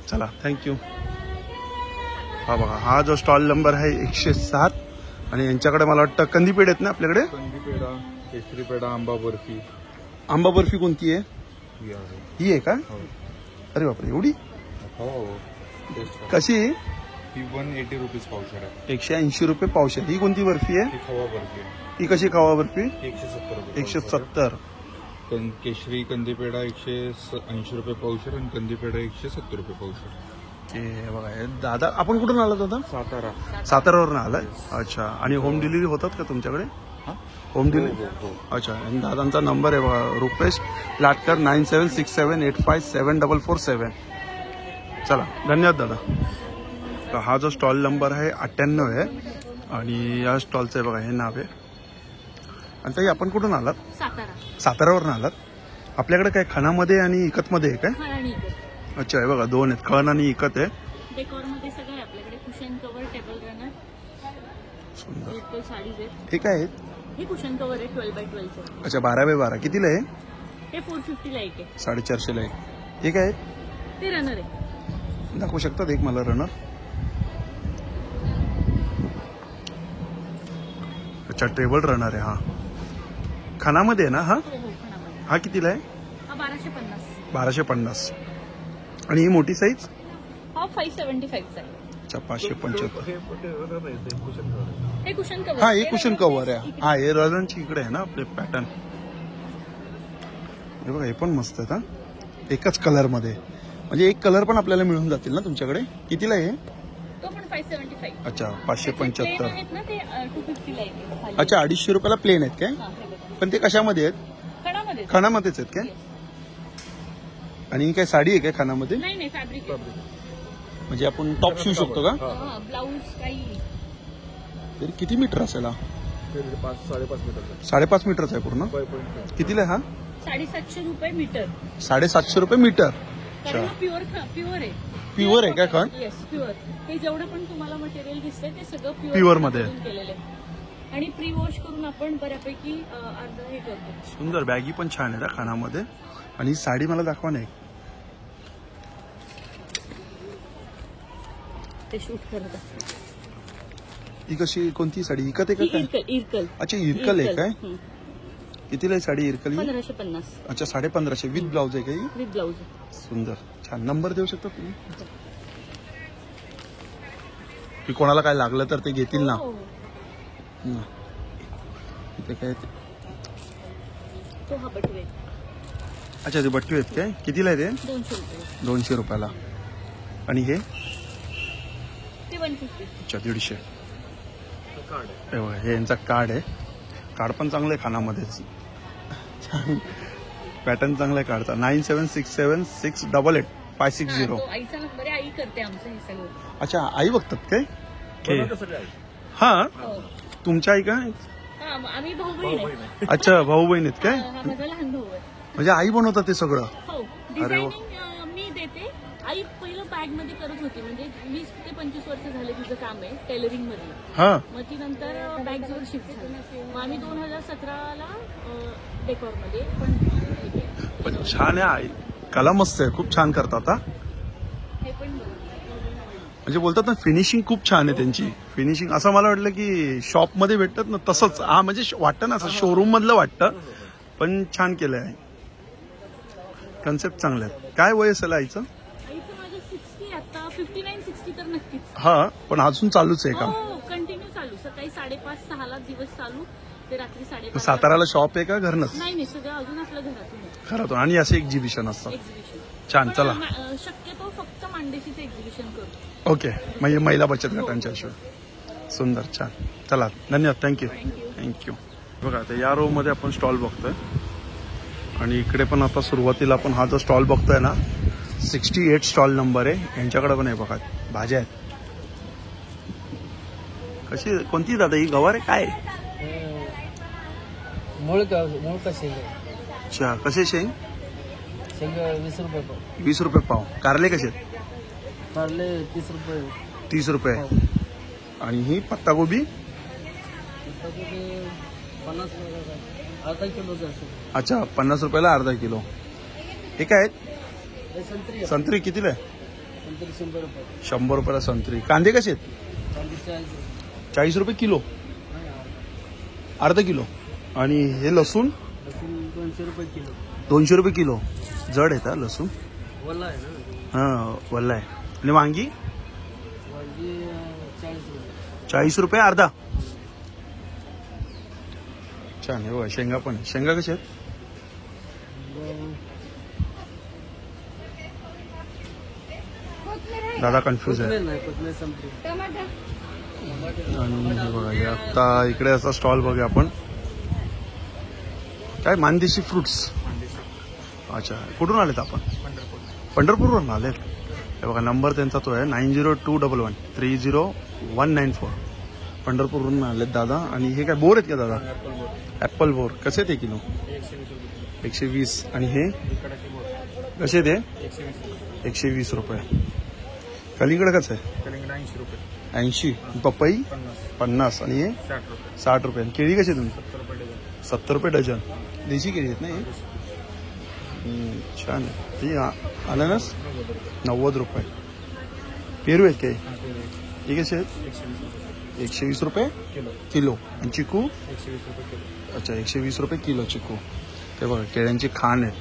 Speaker 1: चला थँक्यू. हा बघा हा जो स्टॉल नंबर आहे 107. आणि यांच्याकडे मला वाटतं कंदीपेढ आहेत ना आपल्याकडे.
Speaker 7: कंदीपेढा, केशरी पेढा, आंबा बर्फी.
Speaker 1: आंबा बर्फी कोणती आहे? ही आहे का?
Speaker 7: हो.
Speaker 1: अरे बापरे एवढी
Speaker 7: हो टेस्ट करा.
Speaker 1: कशी?
Speaker 7: ही 180 रुपीज पावशेर आहे.
Speaker 1: 180 रुपये पावशेर. ही कोणती बर्फी आहे?
Speaker 7: ही खवा बर्फी आहे.
Speaker 1: ही कशी खवा बर्फी?
Speaker 7: 170 रुपये.
Speaker 1: 170.
Speaker 7: केशरी कंदीपेढा 180 रुपये पावशेर आणि कंदीपेढा 170 रुपये पावशेर.
Speaker 1: ते बघा हे दादा आपण कुठून आलात दादा?
Speaker 7: सातारा.
Speaker 1: सातारावरून आलाय. अच्छा आणि होम डिलिव्हरी होतात का तुमच्याकडे? Home delivery.
Speaker 7: हो.
Speaker 1: अच्छा आणि दादांचा नंबर आहे बघा रुपेश लाटकर 9767857447. चला धन्यवाद दादा. तर हा जो स्टॉल नंबर आहे 98 आहे. आणि या स्टॉलचं आहे बघा हे नाव आहे. आणि ताई आपण कुठून आलात? सातारावरून आलात. आपल्याकडे काय खणामध्ये आणि इकतमध्ये आहे काय? अच्छा हे बघा 2 आहेत खण आणि इकत आहे.
Speaker 5: डेकोर मध्ये सगळं आहे आपल्याकडे. कुशन कव्हर, टेबल रनर,
Speaker 1: सुंदर.
Speaker 5: साडीज आहेत.
Speaker 1: हे काय आहेत?
Speaker 5: हे कुशन कव्हर आहे 12x12 चं.
Speaker 1: अच्छा 12x12 कितीला आहे?
Speaker 5: हे 450 ला एक आहे.
Speaker 1: 450 ला एक. हे काय आहे?
Speaker 5: ते रनर आहे.
Speaker 1: दाखवू शकतात एक मला रनर? अच्छा, टेबल रनर आहे हा. खानामध्ये आहे ना हा?
Speaker 5: हो खणामध्ये.
Speaker 1: हा कितीला आहे?
Speaker 5: हा 1250.
Speaker 1: 1250. आणि ही मोठी साईज?
Speaker 5: हा 575 चा आहे.
Speaker 1: अच्छा, 575.
Speaker 5: हे कुशन कव्हर.
Speaker 1: हा, हे कुशन कव्हर आहे. हा, हे रनरची इकडे आहे ना आपले पॅटर्न. हे बघा, हे पण मस्त आहेत हा. एकच कलर मध्ये, म्हणजे एक कलर पण आपल्याला मिळून जातील ना तुमच्याकडे. कितीला आहे?
Speaker 5: तो पण 575.
Speaker 1: अच्छा,
Speaker 5: प्लेन
Speaker 1: 575.
Speaker 5: आहेत ना ते 250 ला एक आहे खाली.
Speaker 1: अच्छा, 250 रुपयाला प्लेन आहेत काय?
Speaker 5: हा, हे बघा.
Speaker 1: पण ते कशामध्ये आहेत?
Speaker 5: खणामध्ये.
Speaker 1: खानामध्येच आहेत काय? आणि ही काय साडी आहे काय खानामध्ये?
Speaker 5: नाही फॅब्रिक.
Speaker 1: म्हणजे आपण टॉप शिवू शकतो का?
Speaker 5: ब्लाऊज काही.
Speaker 1: तरी किती मीटर असेल हा? 5.5 मीटरचा आहे पूर्ण. कितीला आहे हा?
Speaker 5: 750 रुपये मीटर.
Speaker 1: 750 रुपये मीटर.
Speaker 5: कारण हा प्युअर आहे.
Speaker 1: प्युअर आहे का खण?
Speaker 5: Yes, pure. हे जेवढं पण तुम्हाला मटेरियल दिसतंय ते सगळं
Speaker 1: प्युअर मध्ये
Speaker 5: केलेलं आहे. आणि प्री वॉश करून आपण बऱ्यापैकी अर्ध हे करतो.
Speaker 1: सुंदर. बॅगी पण छान आहे ना खानामध्ये. आणि ही साडी मला दाखवा नाही.
Speaker 5: ते शूट करत.
Speaker 1: ही कशी, कोणती साडी? इकत आहे का काय?
Speaker 5: इरकल.
Speaker 1: अच्छा, इरकल आहे काय? कितीला आहे साडी इरकल?
Speaker 5: 1550.
Speaker 1: अच्छा, 1550 विथ ब्लाउज आहे का ही?
Speaker 5: With blouse.
Speaker 1: सुंदर, छान. नंबर देऊ शकता तुम्ही की कोणाला काय लागलं तर ते घेतील ना? इथे काय ते?
Speaker 5: तो हा बटवे.
Speaker 1: अच्छा, ते बट्टी आहेत काय? कितीला आहे ते?
Speaker 5: 200 रुपये.
Speaker 1: 200 रुपयाला. आणि हे?
Speaker 5: ते 150.
Speaker 1: अच्छा, 150. हे बघा, हे यांचा कार्ड आहे. कार्ड पण चांगलं आहे खानामध्येच. छान पॅटर्न चांगला आहे कार्डचा. 9767688560.
Speaker 5: तो आईचा नंबर आहे. आई करते आमचं हे सगळं.
Speaker 1: अच्छा, आई बघतात काय? हा, तुमच्या आई काय?
Speaker 5: हा, आम्ही भाऊ बहीण आहे.
Speaker 1: अच्छा, भाऊ बहीण आहेत काय?
Speaker 5: हा माझा लहान भाऊ आहे.
Speaker 1: म्हणजे आई बनवतात ते सगळं?
Speaker 5: हो, डिझायनिंग मी देते. आई पहिलं बॅग मध्ये करत होती. म्हणजे 20 ते 25 वर्ष झाले तिचं काम आहे टेलरिंग मधलं.
Speaker 1: हा.
Speaker 5: मग ती नंतर बॅग्सवर शिफ्ट झाली. मग आम्ही 2017ला डेकोर मध्ये
Speaker 1: पण छान आहे. आई कला मस्त आहे, खूप छान करतात हा.
Speaker 5: हे पण
Speaker 1: म्हणजे बोलतात ना, फिनिशिंग खूप छान आहे त्यांची. फिनिशिंग असं मला वाटलं की शॉप मध्ये भेटतात ना तसंच. हा, म्हणजे वाटतं ना असं शोरूम मधलं वाटतं, पण छान केलं आहे. कन्सेप्ट चांगले आहेत. काय वय असेल आईचं?
Speaker 5: आईचं माझं 60 आता 59-60 तर नक्कीच.
Speaker 1: हा, पण अजून चालूच आहे का?
Speaker 5: हो, कंटिन्यू चालू. सकाळी 5:30-6 दिवस चालू ते रात्री 5:30.
Speaker 1: साताराला शॉप आहे का घरनच?
Speaker 5: नाही सगळं अजून आपलं घरातून आहे.
Speaker 1: घरातून. आणि असे एक्झिबिशन असतात.
Speaker 5: एक्झिबिशन
Speaker 1: छान. चला,
Speaker 5: शक्यतो फक्त मांडेशीचं एक्झिबिशन करतो.
Speaker 1: ओके. म्हणजे महिला बचत गटांच्या हिशोब. सुंदर, छान. चला, धन्यवाद. थँक्यू. बघा, आता या रो मध्ये आपण स्टॉल बघतोय. आणि इकडे पण आता सुरुवातीला आपण हा जो स्टॉल बघतोय ना, 68 स्टॉल नंबर आहे. यांच्याकडे पण आहे बघा, भाज्या आहेत. कशी, कोणती दादा ही? गवार आहे काय?
Speaker 2: मूळ कसे
Speaker 1: अच्छा, कसे शेंग?
Speaker 2: शेंग 20 रुपये पाव.
Speaker 1: 20 रुपये पाव. कारले कसे आहेत?
Speaker 2: कारले 30 रुपये.
Speaker 1: 30 रुपये. आणि ही पत्तागोबी?
Speaker 2: 50 अर्धा किलोचं असेल.
Speaker 1: अच्छा, 50 रुपयाला अर्धा किलो. हे काय आहेत?
Speaker 2: संत्री
Speaker 1: संत्री कितीला आहे?
Speaker 2: संत्री 100 रुपये.
Speaker 1: 100 रुपयाला संत्री. कांदे कसे आहेत? 40 रुपये किलो. अर्धा किलो. आणि हे लसूण?
Speaker 2: लसूण 200 रुपये किलो.
Speaker 1: 200 रुपये किलो. जड आहे का लसूण?
Speaker 2: वल्ला आहे ना.
Speaker 1: हा, वल्ला आहे. आणि वांगी?
Speaker 2: वांगी 40 रुपये.
Speaker 1: 40 रुपये अर्धा. छान आहे बघा. शेंगा पण आहे. शेंगा कशा आहेत? दादा कन्फ्यूज आहे.
Speaker 2: कोथमीर संपली.
Speaker 1: आणि हे बघा, हे आता इकडे असा स्टॉल बघूया आपण. काय? मानदेशी फ्रुट्स. अच्छा, कुठून आलेत आपण? पंढरपूरवरून आलेत. हे बघा, नंबर त्यांचा तो आहे 9021130194. पंढरपूरवरून आलेत दादा. आणि हे काय, बोर आहेत का दादा? Apple bore. कसे आहेत हे किलो? 120. आणि हे कसे ते? 120 रुपये. कलिंगड कसं आहे? 80. पपई 50. आणि हे 60 रुपये. केळी कशी आहे तुमची? 70 रुपये डझन. देशी केळी आहेत ना हे? छान आहे. ती अननस 90 रुपये. पेरू आहेत काही हे कसे आहेत? 120 रुपये किलो. आणि चिकू? अच्छा 120 रुपये किलो चिकू. ते बघा केळ्यांची खाण आहे,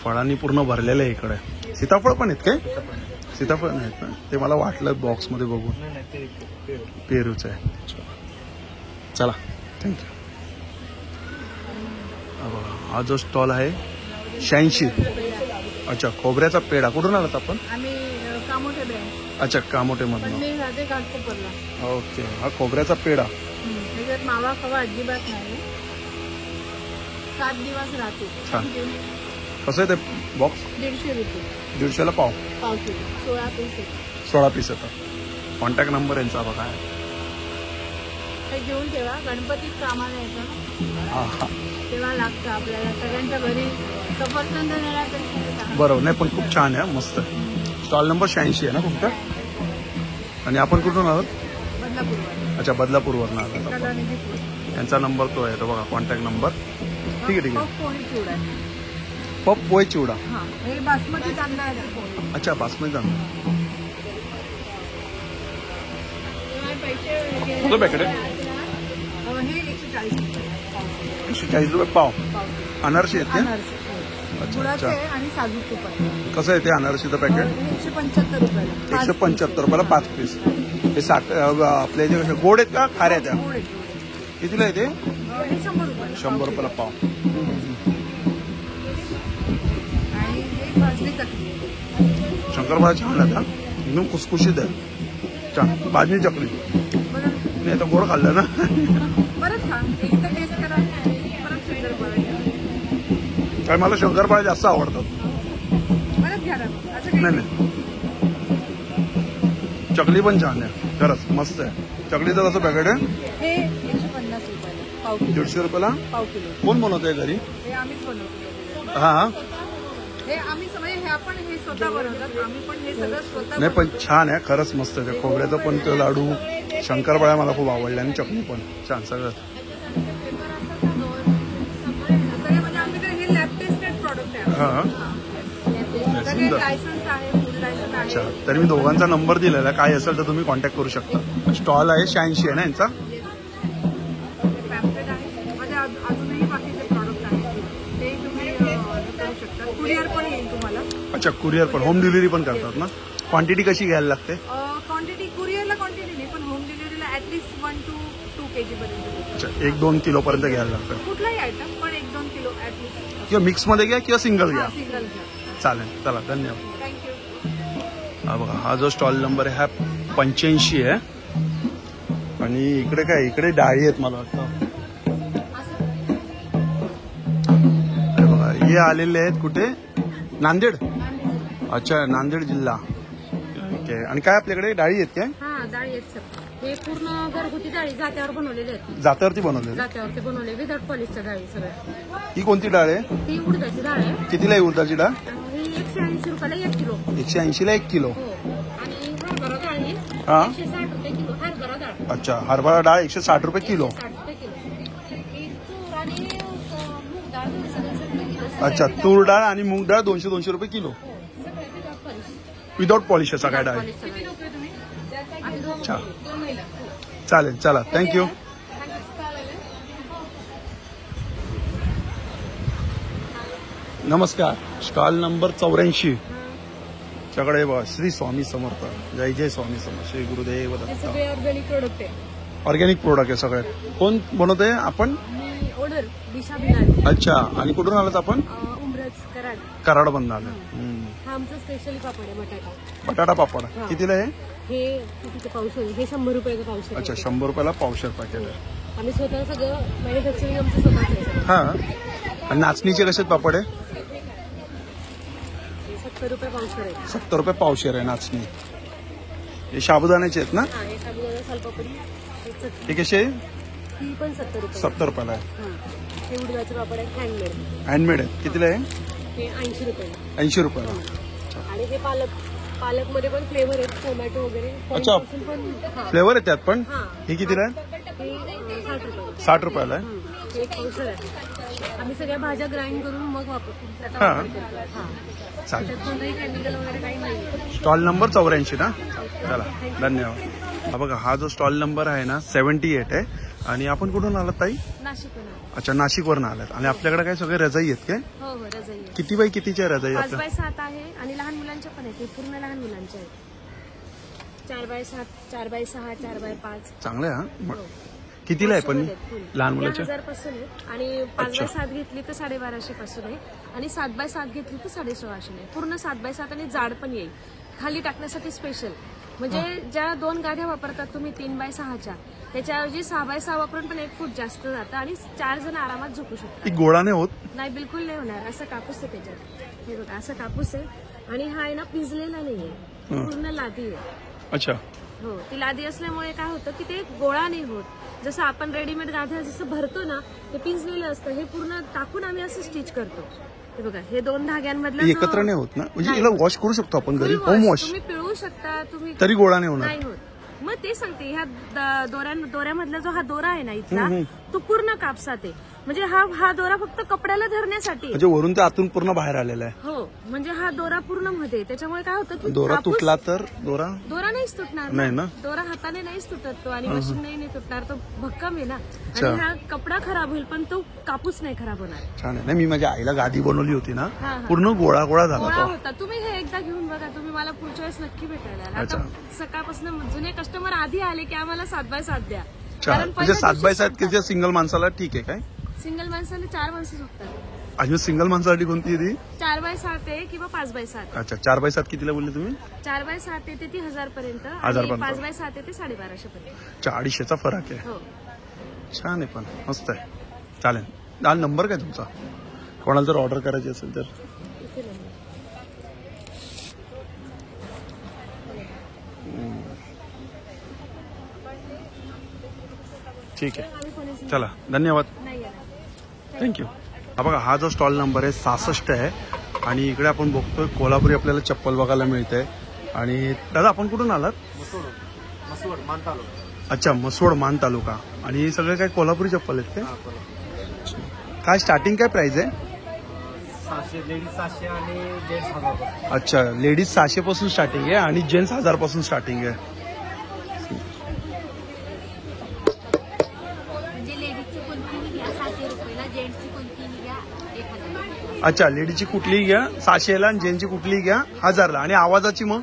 Speaker 1: फळांनी पूर्ण भरलेलं आहे. इकडे सीताफळ पण आहेत काय? सीताफळ नाहीत ना, ते मला वाटलं बॉक्समध्ये बघून. पेरूच आहे. चला थँक्यू. हा जो स्टॉल आहे 86. अच्छा खोबऱ्याचा पेढा. कुठून आलात आपण?
Speaker 6: आम्ही कामोठे ब्रँड
Speaker 1: अच्छा कामोठेमधून.
Speaker 6: मी राहते घाटकोपरला.
Speaker 1: ओके. हा खोबऱ्याचा पेढा.
Speaker 6: त्याच्यात मावा खवा अजिबात नाही. 7 दिवस राहतो.
Speaker 1: छान. कसं आहे ते बॉक्स?
Speaker 6: 150 रुपये
Speaker 1: 150ला पाव
Speaker 6: किलो. 16 पीस.
Speaker 1: 16 पीस येतात. कॉन्टॅक्ट नंबर यांचा बघा.
Speaker 6: हे घेऊन ठेवा, गणपतीत कामाला येतं
Speaker 1: हा हा
Speaker 6: तेव्हा लागतं आपल्याला. सगळ्यांच्या घरी सफरचंद नेण्यापेक्षा
Speaker 1: बरोबर. नाही पण खूप छान आहे, मस्त आहे. स्टॉल नंबर 86 आहे ना तुमचा? आणि आपण कुठून आहोत?
Speaker 6: बदलापूर.
Speaker 1: अच्छा बदलापूरवरून आलात आपण. यांचा नंबर तो आहे तो बघा, कॉन्टॅक्ट नंबर. ठीक आहे ठीक आहे.
Speaker 6: पोळी चिवडा.
Speaker 1: पप पोहे चिवडा.
Speaker 6: हा हे बासमती तांदळाची पोळी.
Speaker 1: अच्छा बासमती तांदूळ. कुठलं पॅकेट आहे?
Speaker 6: हे 140 रुपये.
Speaker 1: 140 रुपये पाव. अनारशी आहेत ते?
Speaker 6: गुळाचे
Speaker 1: अच्छा.
Speaker 6: आहे आणि साजूक तुपाचे.
Speaker 1: कसं आहे ते अनारशीचं पॅकेट?
Speaker 6: 175 रुपयाला.
Speaker 1: 175 रुपयाला 5 पीस. हे आपल्या जे गोड आहेत का खाऱ्या त्या?
Speaker 6: गोड आहे.
Speaker 1: कितीला आहे ते?
Speaker 6: हे 100 रुपयाला.
Speaker 1: 100 रुपयाला पाव.
Speaker 6: आणि हे भाजली चटणी.
Speaker 1: शंकरपाळा छान आहे हा, एकदम खुसखुशीत आहे. छान. भाजणी चकली.
Speaker 6: बरं
Speaker 1: नाही तर गोड खाल्लं ना.
Speaker 6: परत खा. एकदा टेस्ट करा. परत शंकरपाळा घ्या.
Speaker 1: कारण मला शंकरपाळे जास्त आवडतात.
Speaker 6: परत घ्या ना. असं काही
Speaker 1: नाही नाही चकली पण छान आहे खरंच, मस्त आहे. चकलीचं कसं पॅकेट आहे?
Speaker 6: हे 150 रुपयाला पाव किलो.
Speaker 1: 150 रुपयाला
Speaker 6: पाव किलो.
Speaker 1: कोण बनवतंय घरी?
Speaker 6: हे आम्हीच बनवतो.
Speaker 1: हा
Speaker 6: हे आम्ही सगळे हे आपण हे स्वतः बनवतात. आम्ही पण हे सगळं स्वतः
Speaker 1: नाही पण छान आहे खरंच, मस्त आहे. खोबऱ्याचं पण ते लाडू, शंकरपाळ्या मला खूप आवडल्या आणि चकली पण छान सगळं.
Speaker 6: सगळे म्हणजे आमच्याकडे हे लॅब टेस्टेड प्रॉडक्ट आहे.
Speaker 1: हा
Speaker 6: सगळे
Speaker 1: सुंदर.
Speaker 6: लायसन्स आहे, फूड लायसन्स
Speaker 1: अच्छा
Speaker 6: आहे.
Speaker 1: तरी मी दोघांचा नंबर दिलेला आहे, काय असेल तर तुम्ही कॉन्टॅक्ट करू शकता. स्टॉल आहे 86 आहे ना यांचा?
Speaker 6: पॅम्पलेट आहे. म्हणजे अजूनही बाकीचे प्रॉडक्ट आहेत ते तुम्ही करू शकता. कुरिअर पण येईल तुम्हाला.
Speaker 1: अच्छा कुरिअर पण, होम डिलिव्हरी पण करतात ना? क्वांटिटी कशी घ्यायला लागते?
Speaker 6: क्वांटिटी कुरिअरला क्वांटिटी नाही, पण होम डिलिव्हरीला ऍटलीस्ट 1 to 2 kg पर्यंत.
Speaker 1: अच्छा 1-2 किलो पर्यंत घ्यायला लागतं.
Speaker 6: कुठलाही आयटम पण 1-2 किलो ऍटलीस्ट.
Speaker 1: किंवा मिक्स मध्ये घ्या किंवा सिंगल घ्या.
Speaker 6: सिंगल घ्या.
Speaker 1: चालेल. चला धन्यवाद.
Speaker 6: थँक्यू.
Speaker 1: हा बघा, हा जो स्टॉल नंबर आहे हा 85 आहे. आणि इकडे काय, इकडे डाळी आहेत मला वाटतं. अरे बघा हे आलेले आहेत कुठे? नांदेड. अच्छा नांदेड जिल्हा. ओके. आणि काय आपल्याकडे डाळी आहेत काय?
Speaker 8: हा डाळी आहेत सर. हे पूर्ण घरगुती डाळी जात्यावर बनवलेले आहेत.
Speaker 1: जात्यावरती बनवले?
Speaker 8: जात्यावरती बनवले विदाउट पॉलिशच्या डाळी सगळ्या.
Speaker 1: ही कोणती डाळ आहे?
Speaker 8: ही उडदाची डाळ आहे.
Speaker 1: कितीला आहे उडदाची डाळ?
Speaker 8: ही 180 रुपयाला 1 किलो.
Speaker 1: 180ला 1 किलो.
Speaker 8: हो. आणि हरभरा डाळ ही
Speaker 1: हा
Speaker 8: 160 रुपये किलो. हरभरा डाळ
Speaker 1: अच्छा हरभरा डाळ 160 रुपये किलो.
Speaker 8: 60 रुपये किलो. ही तूर आणि मूग डाळ 200 रुपये किलो.
Speaker 1: अच्छा तूर डाळ आणि मूग डाळ 200 रुपये किलो.
Speaker 8: सगळे विदाउट पॉलिश.
Speaker 1: विदाउट पॉलिश आहे सगळ्या डाळी.
Speaker 8: किती लोक तुम्ही?
Speaker 1: अच्छा चालेल. चला थँक्यू. नमस्कार. स्टॉल नंबर 84 च्याकडे बघा श्री स्वामी समर्थ. जय जय स्वामी समर्थ. श्री गुरुदेव दत्त.
Speaker 6: सगळे ऑर्गॅनिक प्रोडक्ट आहे.
Speaker 1: ऑर्गॅनिक प्रोडक्ट आहे सगळे. कोण बनवतंय? आपण.
Speaker 6: मी ऑर्डर दिशा बिनारी.
Speaker 1: अच्छा. आणि कुठून आलात आपण?
Speaker 6: उमरज कराड.
Speaker 1: कराड बंद आलं.
Speaker 6: हा आमचा स्पेशली पापड आहे बटाटा.
Speaker 1: बटाटा पापड कितीला आहे?
Speaker 6: हे कितीचं पावशेर? हे 100 रुपयाचं पावशेर.
Speaker 1: अच्छा 100 रुपयाला पावशेर पॅकेट आहे.
Speaker 6: आम्ही स्वतः सगळं मॅन्युफॅक्चरिंग आमचं स्वतःच आहे.
Speaker 1: हा. आणि नाचणीचे कसे पापड आहे?
Speaker 6: 70 रुपये पावशेर आहे.
Speaker 1: 70 रुपये पावशेर आहे नाचणी. हे साबुदाण्याचे आहेत ना?
Speaker 6: हा हे साबुदाणा सालपापडी.
Speaker 1: हे कसे आहे?
Speaker 6: ही पण 70 रुपये.
Speaker 1: 70 रुपयाला आहे.
Speaker 6: हा. हे उडदाचे पापड आहे हँडमेड.
Speaker 1: हँडमेड आहे. कितीला आहे?
Speaker 6: हे 80 रुपये.
Speaker 1: 80 रुपयाला.
Speaker 6: आणि हे पालकमध्ये पण फ्लेवर आहेत, टोमॅटो वगैरे.
Speaker 1: अच्छा.
Speaker 6: पण हा.
Speaker 1: फ्लेवर आहे त्यात पण.
Speaker 6: हा.
Speaker 1: हे कितीला आहे?
Speaker 6: हे 60 रुपये.
Speaker 1: 60 रुपयाला आहे.
Speaker 8: एक पावशेर आहे. आम्ही सगळ्या भाज्या ग्राइंड करून मग वापरतो, त्याचा
Speaker 1: हा.
Speaker 8: वापर करतो. हा.
Speaker 1: चालेल.
Speaker 8: त्यात कोणतंही केमिकल वगैरे काही नाही.
Speaker 1: स्टॉल नंबर 84 ना. चला धन्यवाद. हा बघा, हा जो स्टॉल नंबर आहे ना 78 आहे. आणि आपण कुठून आलात ताई?
Speaker 8: नाशिकला.
Speaker 1: अच्छा, नाशिकवरून आलात. आणि आपल्याकडे काय सगळे रजाई आहेत काय?
Speaker 8: हो हो, रजाई आहे.
Speaker 1: किती बाय कितीच्या रजाई
Speaker 8: 5
Speaker 1: आपल्या?
Speaker 8: बाय 7 आहे आणि लहान मुलांच्या पण आहेत. हे पूर्ण लहान मुलांच्या आहेत. 4 बाय 7, 4 बाय 6, 4 बाय 5.
Speaker 1: चांगलं आहे. हा मग कितीला आहे पण लहान मुलाच्या?
Speaker 8: 1000 पासून आहे. आणि 5 बाय 7 घेतली तर 1250 पासून आहे. आणि 7 बाय 7 घेतली तर 1650 आहे. पूर्ण 7 बाय 7 आणि जाड पण येईल. खाली टाकण्यासाठी स्पेशल. म्हणजे ज्या 2 गाद्या वापरतात तुम्ही 3 बाय 6च्या, त्याच्याऐवजी 6 बाय 6 वापरून पण 1 फूट जास्त जातं आणि 4 जण आरामात झोपू शकतात.
Speaker 1: ती गोळा नाही होत?
Speaker 8: नाही, बिलकुल नाही होणार. असं कापूस आहे त्याच्यात. हे बघा, असं कापूस आहे. आणि हा आहे ना पिंजलेला नाहीये, पूर्ण लादी आहे.
Speaker 1: अच्छा.
Speaker 8: हो, ती लादी असल्यामुळे काय होतं की ते गोळा नाही होत. जसं आपण रेडीमेड गाद्या जसं भरतो ना, ते पिंजलेलं असतं. हे पूर्ण टाकून आम्ही असं स्टिच करतो. हे बघा, हे 2 धाग्यांमधलं
Speaker 1: एकत्र नाही होत ना? म्हणजे याला वॉश करू शकतो आपण घरी,
Speaker 8: Full
Speaker 1: होम
Speaker 8: wash.
Speaker 1: वॉश,
Speaker 8: तुम्ही पिळू शकता तुम्ही,
Speaker 1: तरी गोळा नाही होणार?
Speaker 8: नाही होत. मग ते सांगते, ह्या दोऱ्यामधला जो हा दोरा आहे ना इथला, तो पूर्ण कापसात आहे. म्हणजे हा दोरा फक्त कपड्याला धरण्यासाठी आहे.
Speaker 1: म्हणजे वरून ते आतून पूर्ण बाहेर आलेला आहे.
Speaker 8: हो, म्हणजे हा दोरा पूर्ण मध्ये. त्याच्यामुळे काय होतं की
Speaker 1: दोरा
Speaker 8: कापूस-
Speaker 1: तुटला तर दोरा
Speaker 8: नाहीच तुटणार
Speaker 1: नाही ना?
Speaker 8: दोरा हाताने नाहीच तुटत तो, आणि मशीन नाही तुटणार. तो भक्कम आहे ना. आणि हा कपडा खराब होईल पण तो कापूस नाही खराब होणार.
Speaker 1: छान आहे. नाही, मी माझ्या आईला गादी बनवली होती ना,
Speaker 8: हा.
Speaker 1: पूर्ण गोळा गोळा झाला
Speaker 8: गोळा
Speaker 1: तो.
Speaker 8: होता. तुम्ही हे एकदा घेऊन बघा. तुम्ही मला पुढच्या वेळेस नक्की भेटायला याल.
Speaker 1: अच्छा.
Speaker 8: आता सकाळपासून जुने कस्टमर आधी आले की आम्हाला 7 बाय 7 द्या.
Speaker 1: छान. म्हणजे 7 बाय 7 किती सिंगल माणसाला ठीक आहे काय?
Speaker 8: सिंगल माणसाला 4 माणसं झोपतात.
Speaker 1: अजून सिंगल माणसासाठी कोणती आहे ती?
Speaker 8: 4 बाय 7 आहे किंवा 5 बाय 7.
Speaker 1: अच्छा, 4 बाय 7 कितीला बोलले तुम्ही?
Speaker 8: 4 बाय 7 येते ती 1000 पर्यंत.
Speaker 1: 1000
Speaker 8: आणि
Speaker 1: पर्यंत.
Speaker 8: 5 बाय 7 येते 1250 पर्यंत.
Speaker 1: 250चा फरक आहे.
Speaker 8: हो.
Speaker 1: छान आहे, पण मस्त आहे. चालेल. हा नंबर काय तुमचा? कोणाला जर ऑर्डर करायची असेल तर?
Speaker 8: इथे नाही.
Speaker 1: ठीक आहे, चला धन्यवाद,
Speaker 8: नाही येणार.
Speaker 1: थँक्यू. हा बघा, हा जो स्टॉल नंबर आहे 66 आहे. आणि इकडे आपण बघतोय कोल्हापुरी आपल्याला चप्पल बघायला मिळते. आणि दादा आपण कुठून आलात?
Speaker 9: मसवड मान तालुका.
Speaker 1: अच्छा, मसवड मान तालुका. आणि सगळे काय कोल्हापुरी चप्पल आहेत काय? काय स्टार्टिंग काय प्राइस आहे?
Speaker 9: 700, लेडीज 700 आणि जेंट्स 1000.
Speaker 1: अच्छा, लेडीज 600 पासून स्टार्टिंग आहे आणि जेंट्स 1000 पासून स्टार्टिंग आहे.
Speaker 8: म्हणजे लेडीजची कोणतीही घ्या 700 रुपयाला, जेंट्सची कोणतीही घ्या 1000.
Speaker 1: अच्छा, लेडीजची कुठलीही घ्या 600ला आणि जेंट्सची कुठलीही घ्या 1000ला. आणि आवाजाची मग?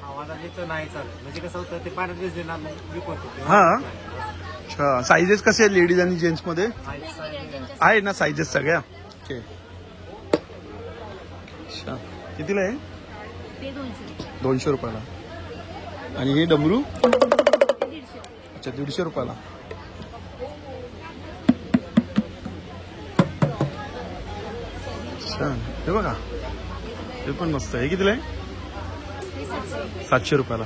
Speaker 9: आवाजाने तर नाही चालत. म्हणजे कसं होतं ते पाण्यात वीज देणार विकत.
Speaker 1: हा. अच्छा, साईजेस कसे आहेत लेडीज आणि जेंट्स मध्ये? आहे ना साईजेस सगळ्या? ओके. अच्छा, कितीला आहे?
Speaker 8: ते 200.
Speaker 1: 200 रुपयाला. आणि हे डमरू?
Speaker 8: 150.
Speaker 1: अच्छा, 150 रुपयाला. छान. हे बघा, हे पण मस्त आहे. हे कितीला आहे? 700 रुपयाला.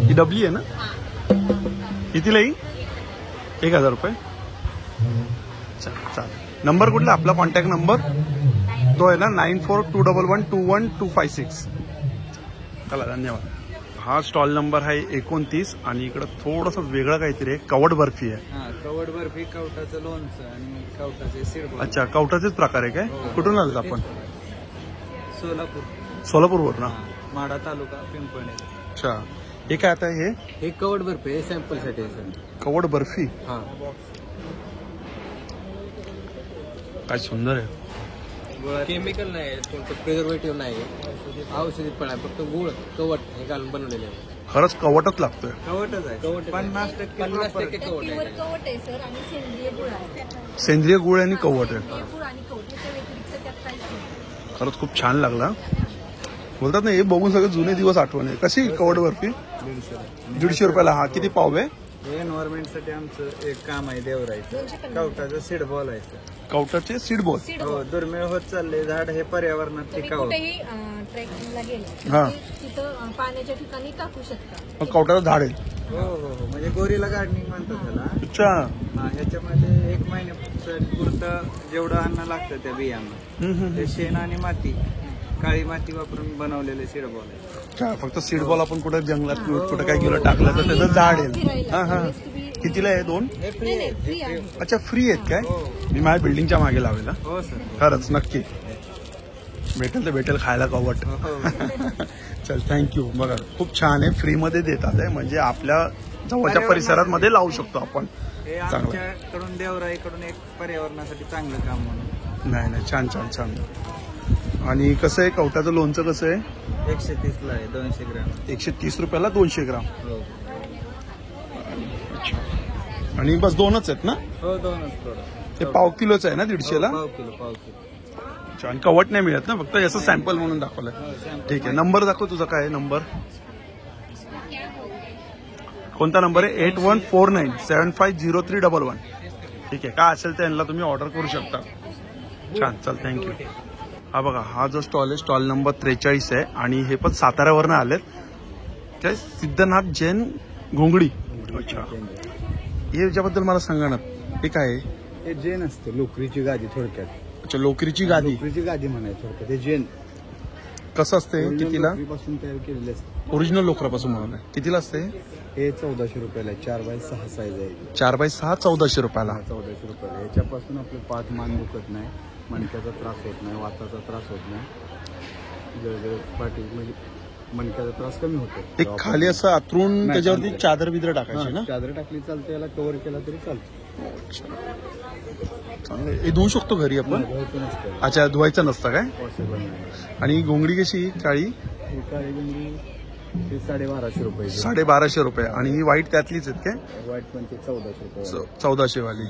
Speaker 1: ही डबली आहे ना? कितीला ही? 1000 रुपये. चालेल. नंबर कुठला आपला? कॉन्टॅक्ट नंबर तो आहे ना 9421121256. चला धन्यवाद. हा स्टॉल नंबर आहे 29. आणि इकडं थोडंसं वेगळं काहीतरी आहे. कवड बर्फी आहे.
Speaker 10: कवड बर्फी, कवटाचं लोणचं आणि कवटाचे सिरबॉल.
Speaker 1: अच्छा, कवटाचेच प्रकार आहे काय? कुठून आलात आपण? सोलापूरवर ना?
Speaker 10: माढा तालुका, पिंपळणे.
Speaker 1: अच्छा, हे काय आता? हे
Speaker 10: कवड बर्फी आहे, सॅम्पल साठी आहे सर.
Speaker 1: कवड बर्फी.
Speaker 10: हा,
Speaker 1: काय सुंदर आहे.
Speaker 10: केमिकल नाही, प्रिझर्वेटिव्ह नाही, औषधी पण आहे. फक्त गुळ, कवट हे घालून बनवलेले आहे.
Speaker 1: खरंच कवटच लागतोय.
Speaker 10: कवटच आहे. 50% कवट आहे.
Speaker 8: कवट आहे सर, आणि सेंद्रिय गुळ आहे.
Speaker 1: सेंद्रिय गुळ आणि कवट आहे.
Speaker 8: गुळ आणि कवट याच्या व्यतिरिक्त त्यात काहीच नाही.
Speaker 1: खरंच खूप छान लागला. बोलतात ना, हे बघून सगळे जुने दिवस आठवण आहे. कशी कवड बर्फी? 150 रुपयाला. हा किती पाव आहे?
Speaker 10: एन्व्हायरमेंट साठी आमचं एक काम आहे देवरायचं. कवटाचं सीड बॉल आहे सर.
Speaker 1: कवटाचे सीड बॉल.
Speaker 10: हो, दुर्मिळ होत चालले झाड हे पर्यावरणात टिकावं.
Speaker 8: कुठेही ट्रेकिंगला गेलं
Speaker 1: हा.
Speaker 8: तिथं पाण्याच्या ठिकाणी टाकू शकता.
Speaker 1: कवटाचं झाड आहे.
Speaker 10: हो हो हो, म्हणजे गोरीला गार्डनिंग म्हणतात त्याला.
Speaker 1: अच्छा.
Speaker 10: हा, ह्याच्यामध्ये 1 महिन्यापुरतं जेवढं अन्न लागतं त्या बियांना ते शेण आणि माती, काळी माती वापरून बनवलेले सीड बॉल आहे.
Speaker 1: फक्त सीड बॉल आपण कुठे जंगलात कुठे काय गेलो टाकलं तर त्याचं झाड आहे.
Speaker 8: फिरायला
Speaker 1: हा हा.
Speaker 8: त्यावेळेस तुम्ही
Speaker 1: कितीला आहे 2?
Speaker 10: हे फ्री आहे
Speaker 8: फ्री आहे.
Speaker 1: अच्छा फ्री आहेत काय? मी माझ्या बिल्डिंगच्या मागे लावेल.
Speaker 10: हो सर.
Speaker 1: खरंच नक्की भेटेल तर भेटेल खायला कवट. चल थँक्यू. बघा खूप छान आहे, फ्री मध्ये देतात आहे, म्हणजे आपल्या जवळच्या परिसरात मध्ये लावू शकतो आपण.
Speaker 10: हे आमच्याकडून देवराईकडून एक पर्यावरणासाठी चांगलं काम म्हणून.
Speaker 1: नाही छान छान छान. आणि कसं आहे कवटाचं लोणचं कसं आहे?
Speaker 10: 130 ला आहे 200 ग्रॅम.
Speaker 1: 130 रुपयाला 200 ग्राम.
Speaker 10: हो
Speaker 1: आणि बस 2च आहेत ना?
Speaker 10: हो 2च प्रोडक्ट.
Speaker 1: ते पाव किलोचं आहे ना 150ला?
Speaker 10: पाव किलो.
Speaker 1: अच्छा. आणि कवट नाही मिळत ना, फक्त याचं सॅम्पल म्हणून दाखवलंय. ठीक आहे. नंबर दाखव तुझा. काय नंबर? कोणता नंबर आहे? 8149750311. ठीक आहे. काय असेल तर यांना तुम्ही ऑर्डर करू शकता. छान. चल थँक्यू. हा बघा हा जो स्टॉल आहे स्टॉल नंबर 43 आहे आणि हे पण साताऱ्यावरनं आलेत. काय सिद्धनाथ जैन घोंगडी. अच्छा. याच्याबद्दल मला सांगा ना, हे काय आहे?
Speaker 11: हे जैन असतं, लोकरीची गादी थोडक्यात.
Speaker 1: अच्छा लोकरीची गादी.
Speaker 11: लोकरीची गादी म्हणायचं थोडक्यात. हे जैन
Speaker 1: कसं असते? कितीला?
Speaker 11: लोकरीपासून तयार केलेले असते.
Speaker 1: ओरिजिनल लोकरापासून म्हणून कितीला असते?
Speaker 11: हे 1400 रुपयाला 4x6 साईज आहे.
Speaker 1: 4x6 1400 रुपयाला.
Speaker 11: 1400 रुपयाला. याच्यापासून आपलं पाठ मान दुखत नाही, मणक्याचा त्रास होत नाही, वाताचा त्रास होत नाही, जवळजवळ पाठी म्हणजे मणक्याचा त्रास कमी होतो.
Speaker 1: एक खाली असं आतरून त्याच्यावरती चादर बिदर टाकायची ना?
Speaker 11: चादर टाकली चालते, याला कव्हर केला तरी चालतं.
Speaker 1: हे धुवू शकतो घरी आपण? अच्छा धुवायचं नसतं काय? आणि घोंगडी कशी? काळी?
Speaker 11: काळी घोंगडी 1250 रुपये.
Speaker 1: 1250 रुपये. आणि ही व्हाईट त्यातलीच आहेत काय?
Speaker 11: वाईट पण ते 1400 रुपये.
Speaker 1: 1400 वाली.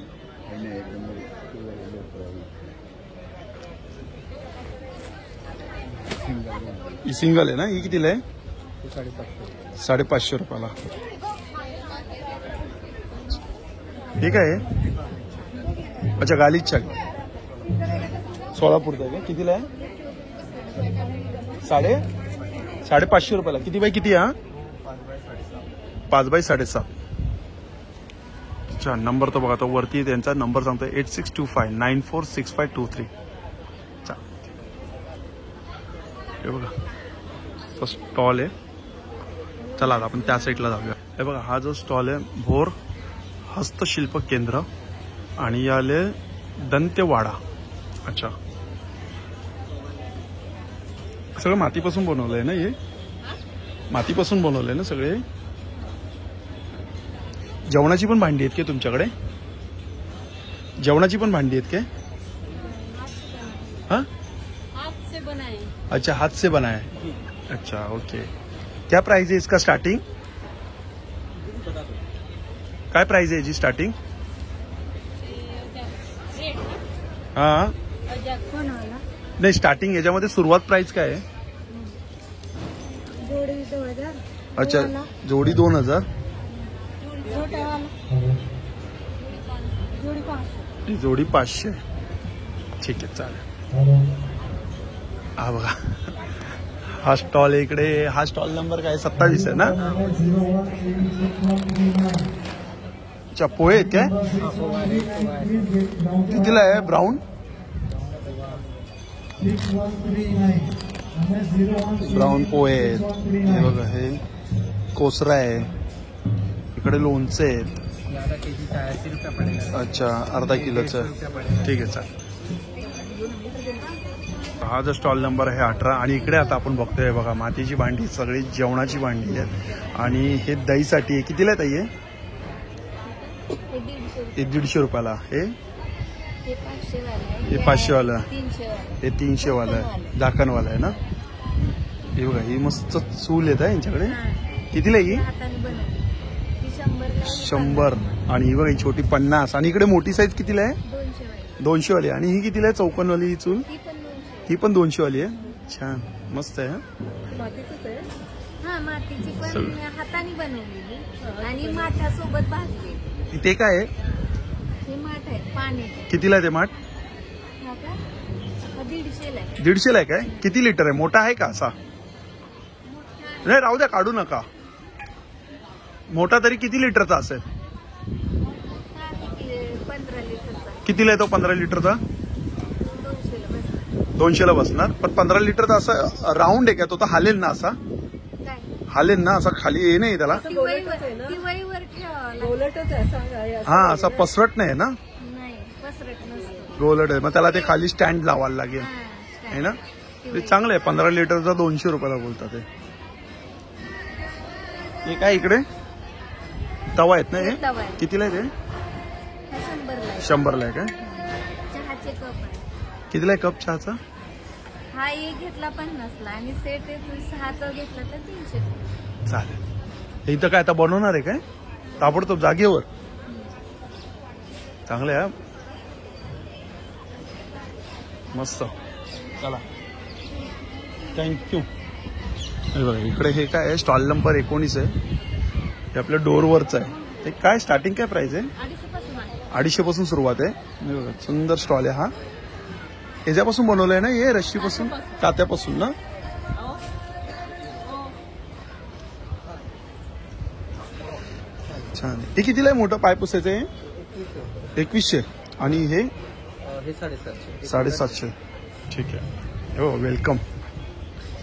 Speaker 1: ही सिंगल आहे ना? ही कितीला आहे? 550 रुपयाला. ठीक आहे. अच्छा गालीच्या सोलापूरचा आहे. कितीला आहे? 550 रुपयाला. किती बाय किती? हा 5x7.5. अच्छा. नंबर तो बघा, तो वरती त्यांचा नंबर सांगतो 8625946523. हे बघा तो स्टॉल आहे. चला आता आपण त्या साईडला जाऊया. हे बघा हा जो स्टॉल आहे भोर हस्तशिल्प केंद्र आणि याले दंतेवाडा. अच्छा. सगळं मातीपासून बनवलंय ना? हे मातीपासून बनवलंय ना सगळे? जेवणाची पण भांडी आहेत का तुमच्याकडे? जेवणाची पण भांडी आहेत काय? हा अच्छा हाथ से बना है. अच्छा ओके. क्या प्राइस है इसका स्टार्टिंग? काय प्राइस है जी स्टार्टिंग? हाँ नाही स्टार्टिंग याच्यामध्ये सुरुवात प्राइस काय आहे?
Speaker 6: जोडी 2000.
Speaker 1: अच्छा जोडी 2000. जोडी 500. ठीक आहे चालेल. हा बघा हा स्टॉल इकडे. हा स्टॉल नंबर काय 27 आहे ना? अच्छा पोहे आहेत काय? कितीला आहे ब्राऊन? ब्राऊन पोहे आहेत. हे बघा हे कोसरा आहे. इकडे लोणचे आहेत. अच्छा अर्धा किलोचं. ठीक आहे चालेल. हा जो स्टॉल नंबर आहे 18. आणि इकडे आता आपण बघतोय बघा मातीची भांडी, सगळी जेवणाची भांडी आहेत. आणि हे दहीसाठी आहे. कितीला आहे ताई? हे 150 रुपयाला. हे 500 वाला. हे 300 वाला आहे. झाकणवाला आहे ना? हे बघा ही मस्त चूल येत आहे यांच्याकडे. कितीला आहे ही? 100. आणि ही बघा ही छोटी 50. आणि इकडे मोठी साईज कितीला आहे? 200 वाली. आणि ही कितीला आहे चौकोनवाली ही चूल? ही पण 200 वाली आहे. छान मस्त आहे.
Speaker 8: मातीची पण हाताने बनवलेली आणि माठासोबत भाजली.
Speaker 1: ते काय आहे?
Speaker 8: हे माठ आहे पाणी.
Speaker 1: कितीला आहे ते माठ? 150 आहे काय? किती लिटर आहे? मोठा आहे का असा? नाही राहू द्या काढू नका. मोठा तरी किती लिटरचा असेल?
Speaker 8: 15 लिटरचा.
Speaker 1: कितीला आहे तो 15 लिटरचा? 200ला बसणार. पण 15 लिटरचा असा राऊंड आहे का? तो तर हालेल ना? असा हालेल ना? असा खाली ये नाही त्याला?
Speaker 8: दिवाळीवर ठेवावं लागतं.
Speaker 2: गोलटच आहे सांगा हे असं
Speaker 1: हा असा पसरट नाही ना,
Speaker 8: नाही पसरट नसतो.
Speaker 1: गोलट आहे. मग त्याला ते खाली स्टँड लावायला लागेल आहे ना. ते चांगलं आहे. 15 लिटरचा 200 रुपयाला बोलतात ते. हे काय इकडे तवा आहेत ना, हे
Speaker 8: तवा आहे.
Speaker 1: कितीला आहे ते?
Speaker 8: 100ला आहे.
Speaker 1: 100ला आहे काय?
Speaker 8: चहाचे कप आहे.
Speaker 1: कितीला आहे कप चहाचा?
Speaker 8: हा एक घेतला 50ला आणि सेट 6चा घेतला तर 300.
Speaker 1: चालेल. इथं काय आता बनवणार आहे काय ताबडतोब जागेवर? चांगलं आहे. मस्त. चला थँक्यू. बघा इकडे हे काय आहे, स्टॉल नंबर 19 आहे. हे आपल्या डोरवरच आहे. ते काय स्टार्टिंग काय प्राइस आहे? 250 पासून सुरुवात आहे. हे बघा सुंदर स्टॉल आहे हा. ह्याच्यापासून बनवलंय ना हे, रश्शीपासून, कात्यापासून ना. छान. हे कितीला आहे मोठं पाय पुसायचं आहे? 2100. आणि हे 750. ठीक आहे. हो वेलकम.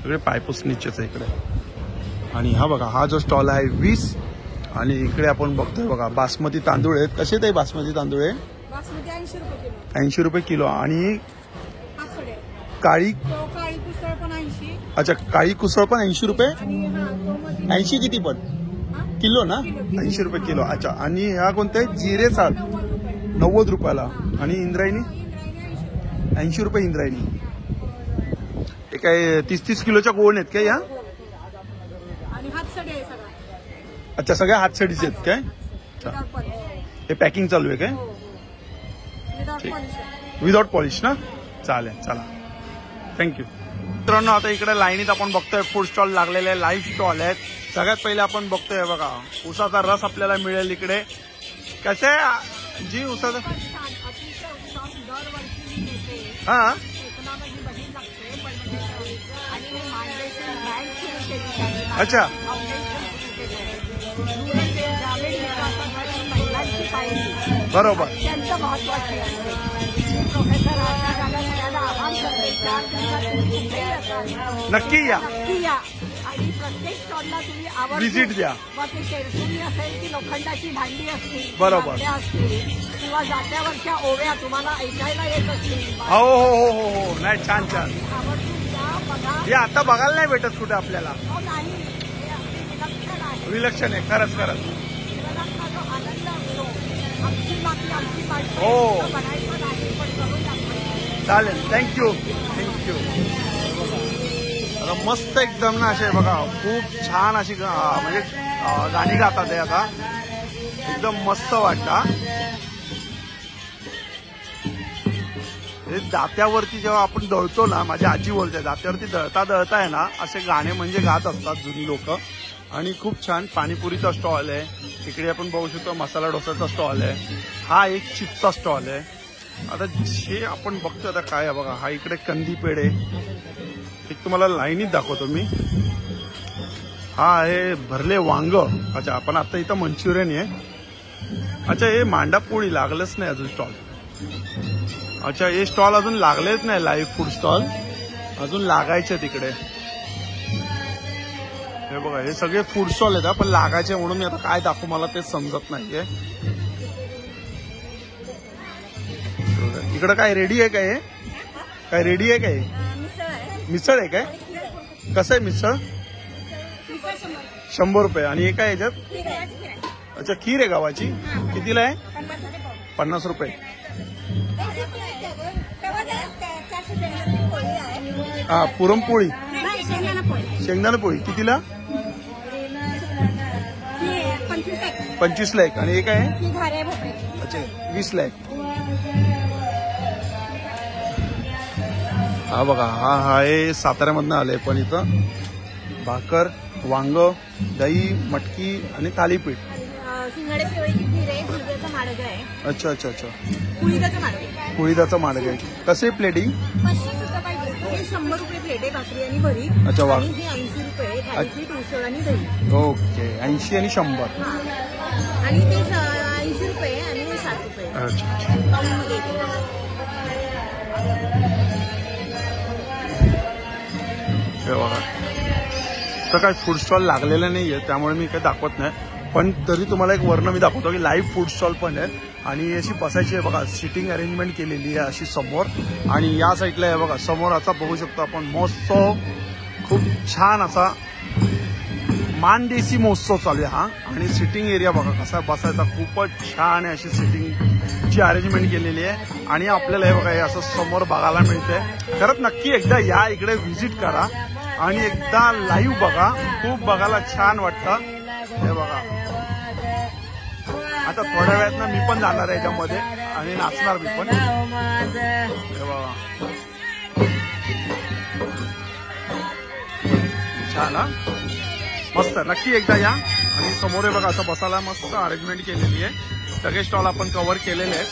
Speaker 1: सगळे पायपुसणीचेच आहे इकडे. आणि हा बघा हा जो स्टॉल आहे 20. आणि इकडे आपण बघतोय बघा बासमती तांदूळ आहेत. कसे ते बासमती तांदूळ आहे? 80 रुपये किलो. आणि काळी
Speaker 6: कुसळ पण 80.
Speaker 1: अच्छा काळी कुसळ पण 80 रुपये. 80 किती पण किलो ना? 80 रुपये किलो. अच्छा. आणि ह्या कोणत्या जिरे साल 90 रुपयाला. आणि इंद्रायणी 80 रुपये इंद्रायणी. हे काय 30-30 किलोच्या गोण आहेत काय या?
Speaker 6: आणि हातसडे आहे सगळा.
Speaker 1: अच्छा सगळ्या हातसडीचे आहेत काय? हे पॅकिंग चालू आहे काय? विदाउट पॉलिश ना. चालेल चला थँक्यू. मित्रांनो आता इकडे लाईनीत आपण बघतोय फूड स्टॉल लागलेले आहे, लाईव्ह स्टॉल आहेत. सगळ्यात पहिले आपण बघतोय बघा उसाचा रस आपल्याला मिळेल इकडे. कसे जी उसाचा? हा अच्छा बरोबर. नक्की या
Speaker 6: आणि प्रत्येक स्टॉलला तुम्ही
Speaker 1: व्हिजिट द्या.
Speaker 6: तुम्ही असेल की लोखंडाची भांडी असतील,
Speaker 1: बरोबर.
Speaker 6: बाटल्या असतील किंवा जात्यावरच्या ओव्या तुम्हाला ऐकायला येत असतील.
Speaker 1: हो हो हो हो हो. नाही छान छान.
Speaker 6: आवर्जून या, बघा.
Speaker 1: हे आता बघायला नाही भेटत कुठे आपल्याला.
Speaker 6: नाही हे अगदी विलक्षण आहे.
Speaker 1: विलक्षण आहे खरंच खरंच.
Speaker 6: सणाचा जो आनंद असतो, आमची माती आमची माणसं
Speaker 1: हो.
Speaker 6: बनायचं नाही पण करून दाखवायचं.
Speaker 1: चालेल थँक्यू थँक्यू. मस्त एकदम ना असे बघा खूप छान अशी म्हणजे गाणी गातात आहे आता. एकदम मस्त वाटतं. हे दात्यावरती जेव्हा आपण दळतो ना, माझी आजी बोलते दात्यावरती दळता दळता आहे ना असे गाणे म्हणजे गात असतात जुनी लोक. आणि खूप छान पाणीपुरीचा स्टॉल आहे इकडे आपण बघू शकतो. मसाला डोसाचा स्टॉल आहे. हा एक चिप्सचा स्टॉल आहे. आता जे आपण बघतो आता काय आहे बघा. हा इकडे कंदी पेढे एक तुम्हाला लाईनीत दाखवतो मी. हा आहे भरले वांग. अच्छा आपण आता इथं मंचुरियन आहे. अच्छा हे मांडा पोळी लागलंच नाही अजून स्टॉल. अच्छा हे स्टॉल अजून लागलेच नाही. लाईव्ह फूड स्टॉल अजून लागायचे तिकडे. हे बघा हे सगळे फूड स्टॉल आहेत पण लागायचे म्हणून मी आता काय दाखवू मला तेच समजत नाहीये. इकडं काय रेडी आहे काय? काय रेडी आहे काय? मिसळ आहे काय? कसं आहे मिसळ? 100 रुपये. आणि हे काय याच्यात? अच्छा खीर आहे गव्हाची. कितीला आहे? 50 रुपये. हा पुरणपोळी शेंगदाणा पोळी कितीला? 25 ला एक. आणि हे काय आहे? अच्छा 20 ला एक. हा बघा हा आहे साताऱ्यामधनं आले पण इथं भाकर वांग दही मटकी आणि थालीपीठ. अच्छा अच्छा अच्छा. कुळीदाचा माडग आहे. कसे प्लेटिंग?
Speaker 6: 100 रुपये प्लेट आहे भाकरी आणि भरी.
Speaker 1: अच्छा वा.
Speaker 6: 80 रुपये थालीपीठ उसळ आणि दही.
Speaker 1: ओके 80 आणि 100.
Speaker 6: आणि ते 80 रुपये आणि 60 रुपये.
Speaker 1: अच्छा बघा तर काय फूड स्टॉल लागलेला नाहीये त्यामुळे मी काही दाखवत नाही. पण तरी तुम्हाला एक वर्ण मी दाखवतो की लाईव्ह फूड स्टॉल पण आहे आणि अशी बसायची आहे बघा, सिटिंग अरेंजमेंट केलेली आहे अशी समोर. आणि या साईडला आहे बघा, समोर असा बघू शकतो आपण महोत्सव, खूप छान असा मानदेशी महोत्सव चालू आहे हा. आणि सिटिंग एरिया बघा कसा बसायचा, खूपच छान आहे अशी सिटिंगची अरेंजमेंट केलेली आहे. आणि आपल्याला हे बघा हे असं समोर बघायला मिळतंय. खरंच नक्की एकदा या इकडे व्हिजिट करा आणि एकदा लाईव्ह बघा, खूप बघायला छान वाटतं. हे बघा आता थोड्या वेळात ना मी पण जाणार आहे याच्यामध्ये आणि नाचणार मी पण. हे बघा छान हा, मस्त, नक्की एकदा या. आणि समोर बघा असं बसायला मस्त अरेंजमेंट केलेली आहे. सगळे स्टॉल आपण कव्हर केलेले आहेत.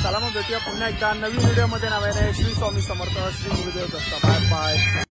Speaker 1: चला मग भेटूया पुन्हा एकदा नवीन व्हिडिओमध्ये. नव्याने श्री स्वामी समर्थ, श्री गुरुदेव दत्त. Bye bye.